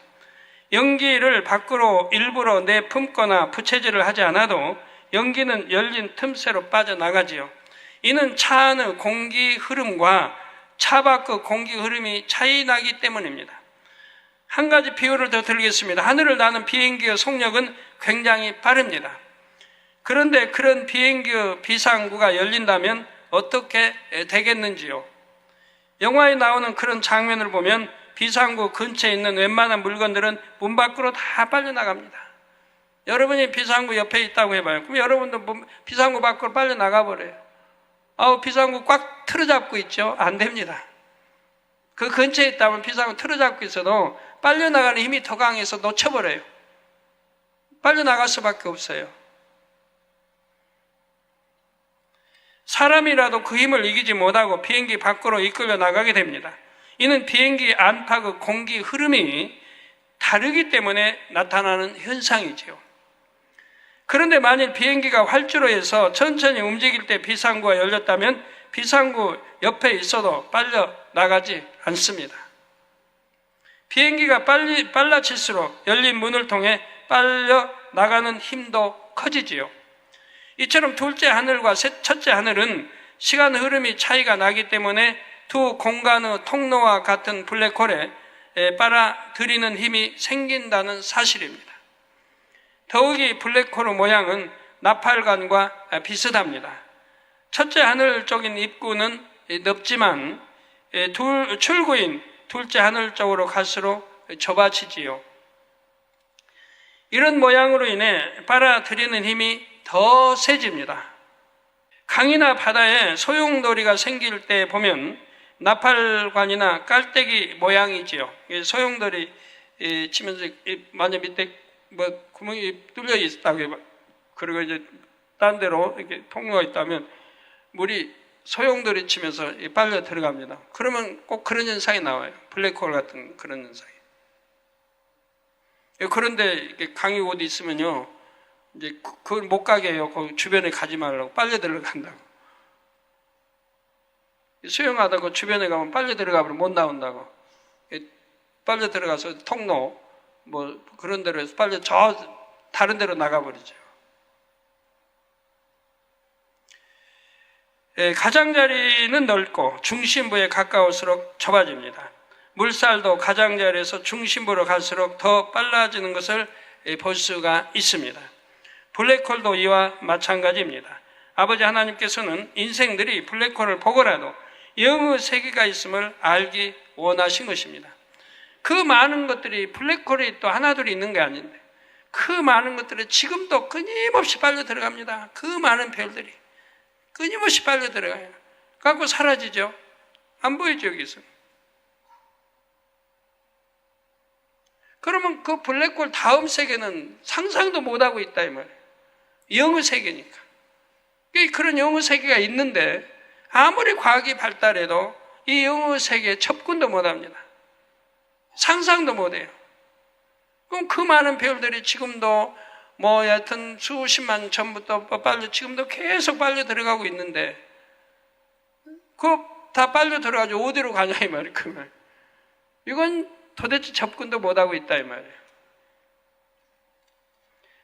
연기를 밖으로 일부러 내뿜거나 부채질을 하지 않아도 연기는 열린 틈새로 빠져나가지요. 이는 차 안의 공기 흐름과 차 밖의 공기 흐름이 차이 나기 때문입니다. 한 가지 비유를 더 드리겠습니다. 하늘을 나는 비행기의 속력은 굉장히 빠릅니다. 그런데 그런 비행기의 비상구가 열린다면 어떻게 되겠는지요? 영화에 나오는 그런 장면을 보면 비상구 근처에 있는 웬만한 물건들은 문 밖으로 다 빨려나갑니다. 여러분이 비상구 옆에 있다고 해봐요. 그럼 여러분도 비상구 밖으로 빨려나가버려요. 비상구 꽉 틀어잡고 있죠? 안 됩니다. 그 근처에 있다면 비상구 틀어잡고 있어도 빨려나가는 힘이 더 강해서 놓쳐버려요. 빨려나갈 수밖에 없어요. 사람이라도 그 힘을 이기지 못하고 비행기 밖으로 이끌려 나가게 됩니다. 이는 비행기 안팎의 공기 흐름이 다르기 때문에 나타나는 현상이지요. 그런데 만일 비행기가 활주로에서 천천히 움직일 때 비상구가 열렸다면 비상구 옆에 있어도 빨려 나가지 않습니다. 비행기가 빨라질수록 열린 문을 통해 빨려 나가는 힘도 커지지요. 이처럼 둘째 하늘과 첫째 하늘은 시간 흐름이 차이가 나기 때문에 두 공간의 통로와 같은 블랙홀에 빨아들이는 힘이 생긴다는 사실입니다. 더욱이 블랙홀의 모양은 나팔관과 비슷합니다. 첫째 하늘 쪽인 입구는 넓지만 출구인 둘째 하늘 쪽으로 갈수록 좁아지지요. 이런 모양으로 인해 빨아들이는 힘이 더 세집니다. 강이나 바다에 소용돌이가 생길 때 보면 나팔관이나 깔때기 모양이지요. 소용돌이 치면서 만약 밑에 구멍이 뚫려 있다고 해봐. 그리고 이제 딴 데로 이렇게 통로가 있다면 물이 소용돌이 치면서 빨려 들어갑니다. 그러면 꼭 그런 현상이 나와요. 블랙홀 같은 그런 현상이. 그런데 이렇게 강이 어디 있으면요, 이제 그걸 못 가게 해요. 그 주변에 가지 말라고. 빨려 들어간다고. 수영하다가 주변에 가면 빨려 들어가 버리면 못 나온다고. 빨려 들어가서 통로 그런 데로 해서 빨려 다른 데로 나가버리죠. 가장자리는 넓고 중심부에 가까울수록 좁아집니다. 물살도 가장자리에서 중심부로 갈수록 더 빨라지는 것을 볼 수가 있습니다. 블랙홀도 이와 마찬가지입니다. 아버지 하나님께서는 인생들이 블랙홀을 보고라도 영의 세계가 있음을 알기 원하신 것입니다. 그 많은 것들이 블랙홀이 또 하나둘이 있는 게 아닌데 그 많은 것들이 지금도 끊임없이 빨려 들어갑니다. 그 많은 별들이 끊임없이 빨려 들어가요. 갖고 사라지죠. 안 보이죠, 여기서. 그러면 그 블랙홀 다음 세계는 상상도 못하고 있다 이 말이에요. 영의 세계니까. 그런 영의 세계가 있는데 아무리 과학이 발달해도 이 영의 세계에 접근도 못합니다. 상상도 못해요. 그럼 그 많은 별들이 지금도 여하튼 수십만 전부터 지금도 계속 빨려 들어가고 있는데 그거 다 빨려 들어가지고 어디로 가냐 이 말이에요. 그 말. 이건 도대체 접근도 못하고 있다 이 말이에요.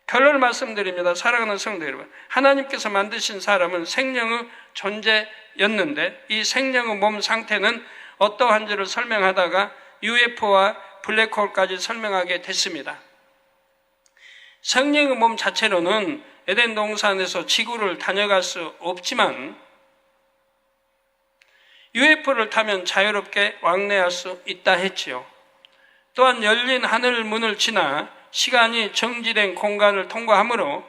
결론을 말씀드립니다. 사랑하는 성도 여러분, 하나님께서 만드신 사람은 생명의 존재였는데 이 생명의 몸 상태는 어떠한지를 설명하다가 UFO와 블랙홀까지 설명하게 됐습니다. 생명의 몸 자체로는 에덴 동산에서 지구를 다녀갈 수 없지만 UFO를 타면 자유롭게 왕래할 수 있다 했지요. 또한 열린 하늘 문을 지나 시간이 정지된 공간을 통과하므로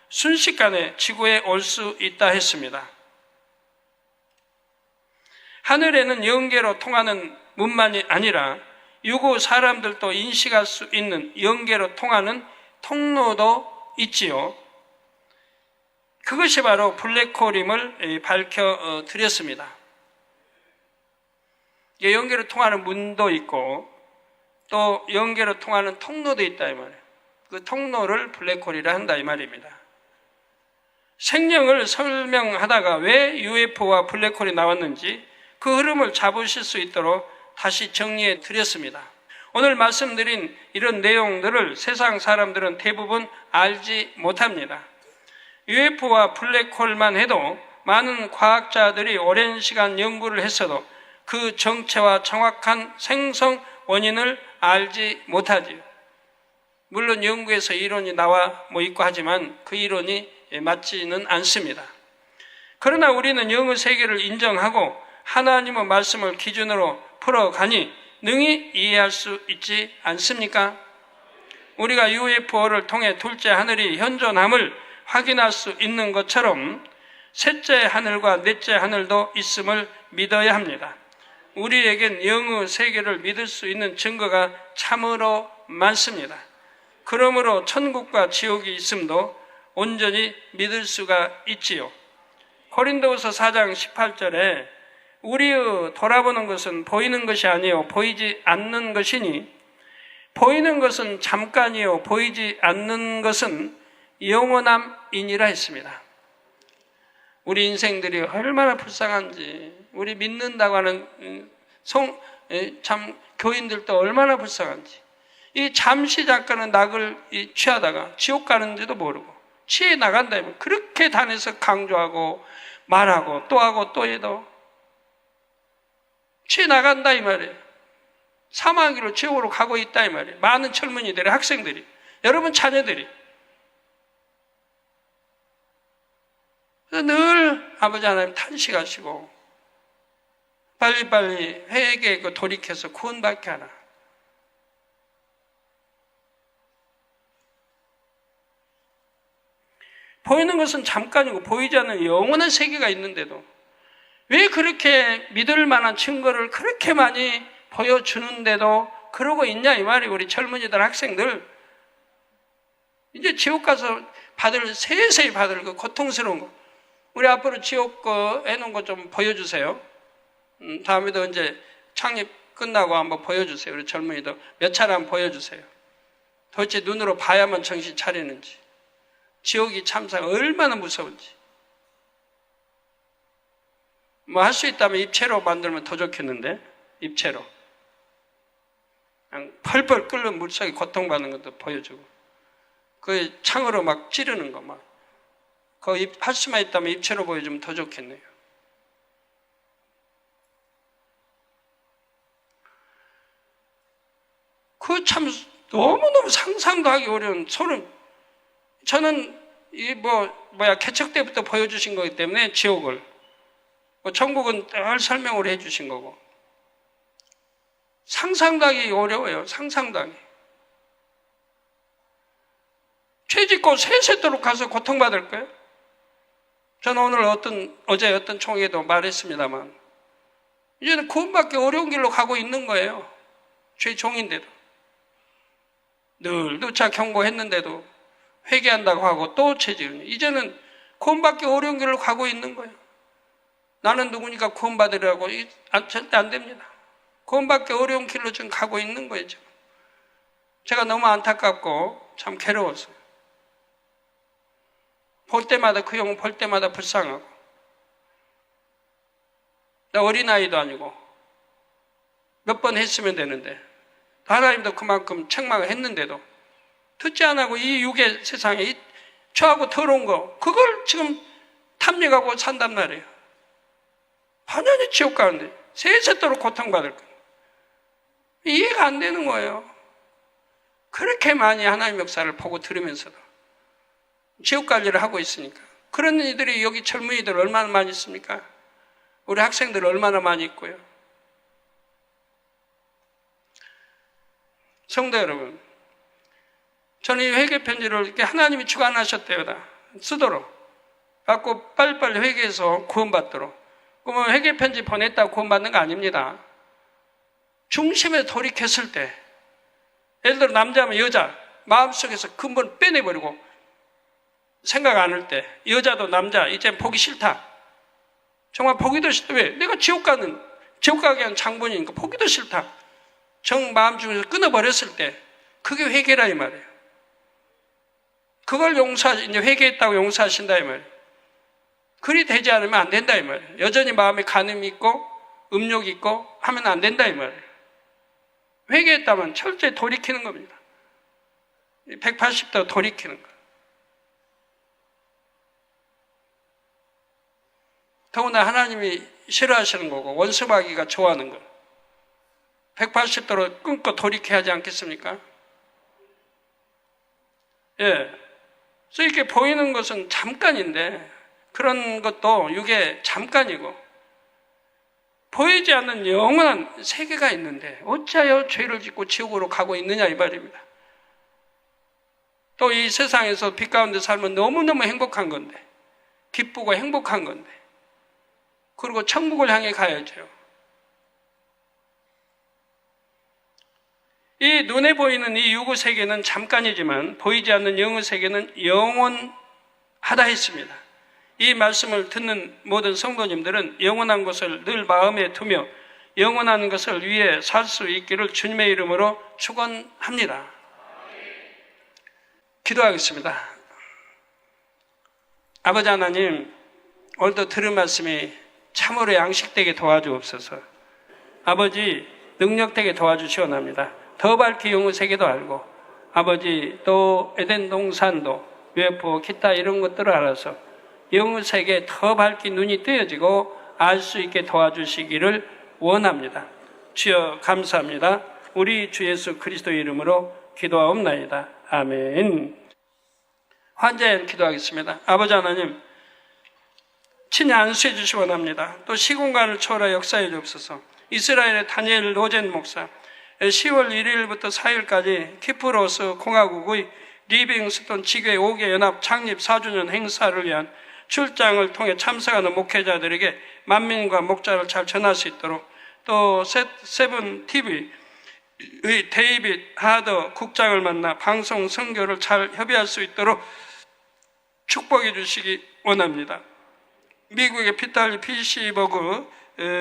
순식간에 지구에 올 수 있다 했습니다. 하늘에는 영계로 통하는 문만이 아니라 유구 사람들도 인식할 수 있는 영계로 통하는 통로도 있지요. 그것이 바로 블랙홀임을 밝혀드렸습니다. 이게 연계로 통하는 문도 있고 또 연계로 통하는 통로도 있다 이 말이에요. 그 통로를 블랙홀이라 한다 이 말입니다. 생명을 설명하다가 왜 UFO와 블랙홀이 나왔는지 그 흐름을 잡으실 수 있도록 다시 정리해 드렸습니다. 오늘 말씀드린 이런 내용들을 세상 사람들은 대부분 알지 못합니다. UFO와 블랙홀만 해도 많은 과학자들이 오랜 시간 연구를 했어도 그 정체와 정확한 생성 원인을 알지 못하지요. 물론 연구에서 이론이 나와 있고 하지만 그 이론이 맞지는 않습니다. 그러나 우리는 영의 세계를 인정하고 하나님의 말씀을 기준으로 풀어가니 능히 이해할 수 있지 않습니까? 우리가 UFO를 통해 둘째 하늘이 현존함을 확인할 수 있는 것처럼 셋째 하늘과 넷째 하늘도 있음을 믿어야 합니다. 우리에겐 영의 세계를 믿을 수 있는 증거가 참으로 많습니다. 그러므로 천국과 지옥이 있음도 온전히 믿을 수가 있지요. 고린도후서 4장 18절에 우리의 돌아보는 것은 보이는 것이 아니요 보이지 않는 것이니 보이는 것은 잠깐이요 보이지 않는 것은 영원함이니라 했습니다. 우리 인생들이 얼마나 불쌍한지, 우리 믿는다고 하는 교인들도 얼마나 불쌍한지, 이 잠시 잠깐은 낙을 취하다가 지옥 가는지도 모르고 취해 나간다면 그렇게 단에서 강조하고 말하고 또 하고 또 해도 취해 나간다 이 말이에요. 사망하기로 지옥으로 가고 있다 이 말이에요. 많은 젊은이들이, 학생들이, 여러분 자녀들이. 그래서 늘 아버지 하나님 탄식하시고 빨리빨리 회개하고 돌이켜서 구원받게 하라. 보이는 것은 잠깐이고 보이지 않는 영원한 세계가 있는데도 왜 그렇게 믿을 만한 증거를 그렇게 많이 보여주는데도 그러고 있냐 이 말이. 우리 젊은이들, 학생들 이제 지옥 가서 세세히 받을 그 고통스러운 거, 우리 앞으로 지옥 거 해놓은 거 좀 보여주세요. 다음에도 이제 창립 끝나고 한번 보여주세요. 우리 젊은이들 몇 차례 한번 보여주세요. 도대체 눈으로 봐야만 정신 차리는지, 지옥이 참사가 얼마나 무서운지. 뭐 할 수 있다면 입체로 만들면 더 좋겠는데, 입체로 그냥 펄펄 끓는 물속에 고통받는 것도 보여주고, 그 창으로 막 찌르는 거 막, 그거 할 수만 있다면 입체로 보여주면 더 좋겠네요. 그 참 너무너무 상상도 하기 어려운 소름. 저는 개척 때부터 보여주신 거기 때문에 지옥을, 천국은 늘 설명을 해주신 거고, 상상도 하기 어려워요. 상상도 하기. 죄 짓고 세세도록 가서 고통받을 거예요. 저는 오늘 어제 어떤 총회에도 말했습니다만, 이제는 구원받기 어려운 길로 가고 있는 거예요. 죄 종인데도. 늘 누차 경고했는데도 회개한다고 하고 또 죄지으니 이제는 구원받기 어려운 길로 가고 있는 거예요. 나는 누구니까 구원받으려고 절대 안 됩니다. 구원받기 어려운 길로 지금 가고 있는 거예요. 지금. 제가 너무 안타깝고 참 괴로웠어요. 볼 때마다 그 영혼 볼 때마다 불쌍하고, 나 어린아이도 아니고 몇 번 했으면 되는데 하나님도 그만큼 책망을 했는데도 듣지 안 하고 이 육의 세상에 이 죄하고 더러운 거, 그걸 지금 탐닉하고 산단 말이에요. 완전히 지옥 가는데 세세토록 고통받을 거예요. 이해가 안 되는 거예요. 그렇게 많이 하나님 역사를 보고 들으면서도 지옥 관리를 하고 있으니까. 그런 이들이 여기 젊은이들 얼마나 많이 있습니까? 우리 학생들 얼마나 많이 있고요. 성도 여러분, 저는 이 회개 편지를 이렇게 하나님이 주관하셨대요. 다 쓰도록 갖고 빨리빨리 회개해서 구원받도록. 그러면 회개 편지 보냈다고 구원받는 거 아닙니다. 중심에 돌이켰을 때, 예를 들어 남자면 여자, 마음속에서 근본을 빼내버리고 생각 안 할 때, 여자도 남자, 이제 보기 싫다. 정말 보기도 싫다. 왜? 내가 지옥 가는 지옥 가게 한 장본이니까 보기도 싫다. 정 마음 중에서 끊어버렸을 때 그게 회개라 이 말이에요. 그걸 이제 회개했다고 용서하신다 이 말이에요. 그리 되지 않으면 안 된다 이 말이에요. 여전히 마음에 간음이 있고 음욕이 있고 하면 안 된다 이 말이에요. 회개했다면 철저히 돌이키는 겁니다. 180도 돌이키는 거예요. 더구나 하나님이 싫어하시는 거고 원수마귀가 좋아하는 거예요. 180도로 끊고 돌이켜야 하지 않겠습니까? 예. 그래서 이렇게 보이는 것은 잠깐인데 그런 것도 이게 잠깐이고 보이지 않는 영원한 세계가 있는데 어찌하여 죄를 짓고 지옥으로 가고 있느냐 이 말입니다. 또 이 세상에서 빛 가운데 살면 너무너무 행복한 건데 기쁘고 행복한 건데 그리고 천국을 향해 가야죠. 이 눈에 보이는 이 유구 세계는 잠깐이지만 보이지 않는 영의 세계는 영원하다 했습니다. 이 말씀을 듣는 모든 성도님들은 영원한 것을 늘 마음에 두며 영원한 것을 위해 살 수 있기를 주님의 이름으로 축원합니다. 기도하겠습니다. 아버지 하나님, 오늘도 들은 말씀이 참으로 양식되게 도와주옵소서. 아버지, 능력되게 도와주시옵나이다. 더 밝히 영의 세계도 알고 아버지 또 에덴 동산도 UFO 기타 이런 것들을 알아서 영의 세계에 더 밝히 눈이 뜨여지고 알 수 있게 도와주시기를 원합니다. 주여 감사합니다. 우리 주 예수 그리스도의 이름으로 기도하옵나이다. 아멘. 환자연 기도하겠습니다. 아버지 하나님, 친히 안수해 주시기 원합니다. 또 시공간을 초월하 역사해 주옵소서. 이스라엘의 다니엘 로젠 목사 10월 1일부터 4일까지 키프로스 공화국의 리빙스톤 지교회 5개 연합 창립 4주년 행사를 위한 출장을 통해 참석하는 목회자들에게 만민과 목자를 잘 전할 수 있도록 또 세븐 TV의 데이빗 하더 국장을 만나 방송 선교를 잘 협의할 수 있도록 축복해 주시기 원합니다. 미국의 피탈리 피시버그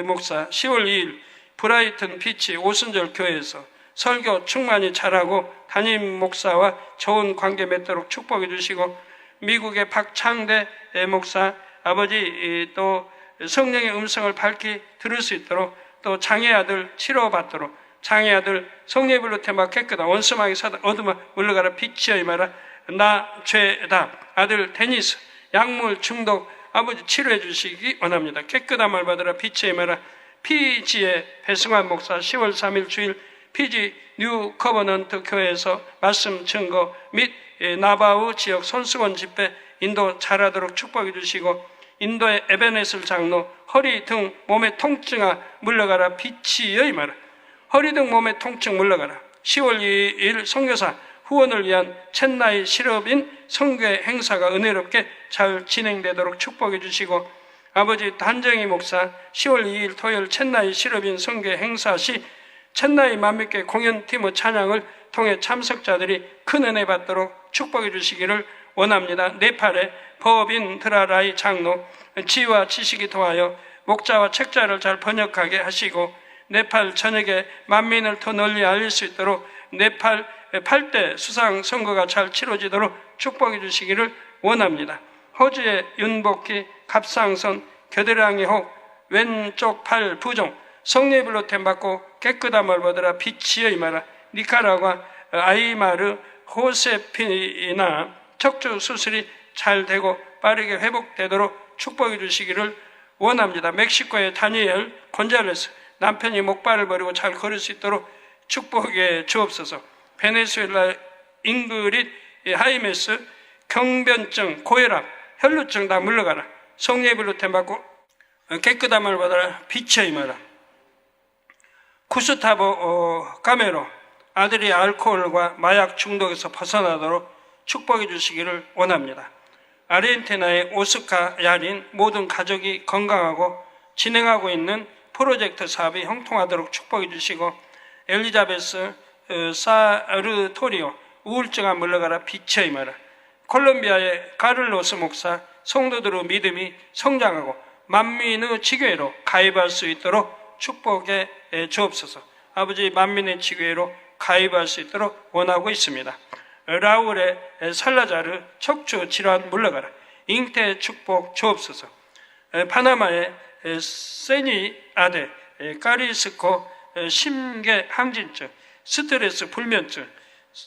목사 10월 2일 브라이튼 비치 오순절 교회에서 설교 충만히 잘하고 담임 목사와 좋은 관계 맺도록 축복해 주시고 미국의 박창대 목사 아버지 또 성령의 음성을 밝히 들을 수 있도록 또 장애 아들 치료받도록 장애 아들 성령의 테마 깨끗하 원수마귀 사단 어둠아 물러가라 빛이여 임하라 나 죄다 아들 데니스 약물 중독 아버지 치료해 주시기 원합니다. 깨끗함을 받으라 빛이여 임하라 피지의 배승환 목사 10월 3일 주일 피지 뉴 커버넌트 교회에서 말씀 증거 및 나바우 지역 손수건 집회 인도 잘하도록 축복해 주시고 인도의 에베네슬 장로 허리 등 몸의 통증아 물러가라 빛이여 임하라 허리 등 몸의 통증 물러가라 10월 2일 선교사 후원을 위한 첸나이 실업인 선교회 행사가 은혜롭게 잘 진행되도록 축복해 주시고 아버지 단정희 목사 10월 2일 토요일 첸나이 실업인 선교회 행사 시 첸나이 만몇개 공연팀의 찬양을 통해 참석자들이 큰 은혜 받도록 축복해 주시기를 원합니다. 네팔의 버빈 드라라이 장로 지혜와 지식이 더하여 목자와 책자를 잘 번역하게 하시고 네팔 전역에 만민을 더 널리 알릴 수 있도록 네팔 8대 수상 선거가 잘 치러지도록 축복해 주시기를 원합니다. 호주의 윤복희, 갑상선, 겨드랑이 혹, 왼쪽 팔 부종, 성령의 불로 템받고 깨끗함을 받으라 빛이여 임하라 니카라과 아이마르 호세피나 척추 수술이 잘 되고 빠르게 회복되도록 축복해 주시기를 원합니다. 멕시코의 다니엘 곤잘레스 남편이 목발을 버리고 잘 걸을 수 있도록 축복해 주옵소서. 베네수엘라 잉그릿 하이메스 경변증, 고혈압, 혈루증 다 물러가라. 성령의 불로 템받고 깨끗함을 받아라 빛이여 임하라. 구스타보 카메로 아들이 알코올과 마약 중독에서 벗어나도록 축복해 주시기를 원합니다. 아르헨티나의 오스카 야린 모든 가족이 건강하고 진행하고 있는 프로젝트 사업이 형통하도록 축복해 주시고 엘리자베스 사르토리오 우울증아 물러가라 빛이여 임하라. 콜롬비아의 카를로스 목사 성도들의 믿음이 성장하고 만민의 지교회로 가입할 수 있도록 축복해 주옵소서. 아버지 만민의 지교회로 가입할 수 있도록 원하고 있습니다. 라울의 살라자르 척추 질환 물러가라. 잉태 축복 주옵소서. 파나마의 세니 아데 까리스코 심계 항진증 스트레스 불면증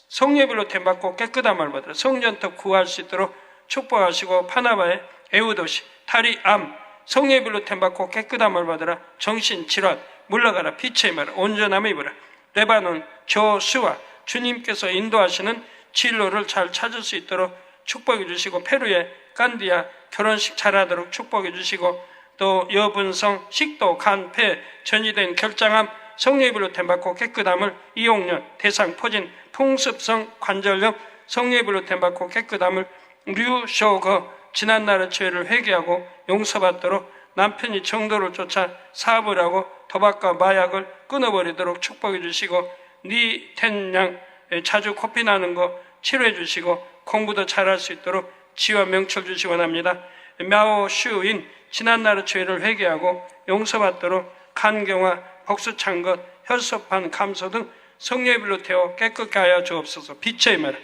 성례별로 템받고 깨끗함을 받아 성전터 구할 수 있도록 축복하시고, 파나마의 에우도시 다리 암 성례별로 템받고 깨끗함을 받으라. 정신질환 물러가라. 빛의 말 온전함을 입으라. 레바논 조수아 주님께서 인도하시는 진로를 잘 찾을 수 있도록 축복해 주시고, 페루의 간디아 결혼식 잘하도록 축복해 주시고, 또 여분성 식도 간 폐 전이된 결장암 성례별로 템받고 깨끗함을, 이용련 대상 포진 풍습성 관절염 성례별로 템받고 깨끗함을, 류쇼거 지난날의 죄를 회개하고 용서받도록 남편이 정도를 쫓아 사업을 하고 도박과 마약을 끊어버리도록 축복해 주시고, 니텐양 자주 코피 나는 거 치료해 주시고 공부도 잘할 수 있도록 지와 명철 주시기 원합니다. 마오슈인 지난날의 죄를 회개하고 용서받도록 간경화, 복수찬 것, 혈소판, 감소 등 성례별로 태워 깨끗게 하여 주옵소서. 빛의 말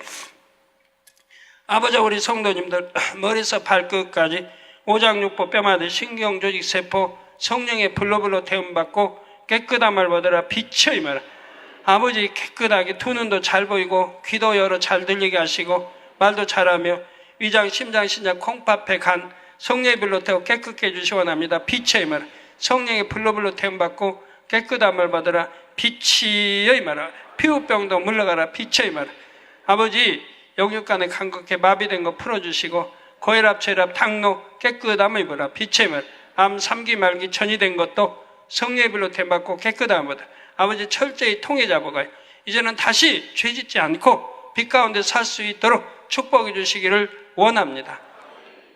아버지, 우리 성도님들 머리에서 발끝까지 오장육부 뼈마디 신경조직 세포 성령의 불로불로 태움받고 깨끗함을 받으라. 빛의 말 아버지, 깨끗하게 두 눈도 잘 보이고 귀도 열어 잘 들리게 하시고 말도 잘하며 위장, 심장, 신장, 콩팥,폐, 간 성령의 태워 깨끗게 해주시 원합니다. 빛의 말 성령의 불로불로 태움받고 깨끗함을 받으라. 빛의 말 피부병도 물러가라. 빛의 말 아버지, 영육간에 간극해 마비된 거 풀어주시고 고혈압, 혈압, 당뇨 깨끗함을 입으라. 빛의 말 암, 3기 말기 전이된 것도 성령의 불로 태움받고 깨끗함을 받으라. 아버지, 철저히 통해 잡아가요. 이제는 다시 죄짓지 않고 빛 가운데 살 수 있도록 축복해 주시기를 원합니다.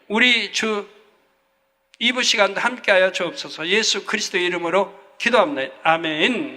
우리 주 2부 시간도 함께하여 주옵소서. 예수 그리스도 이름으로 기도합니다. 아멘.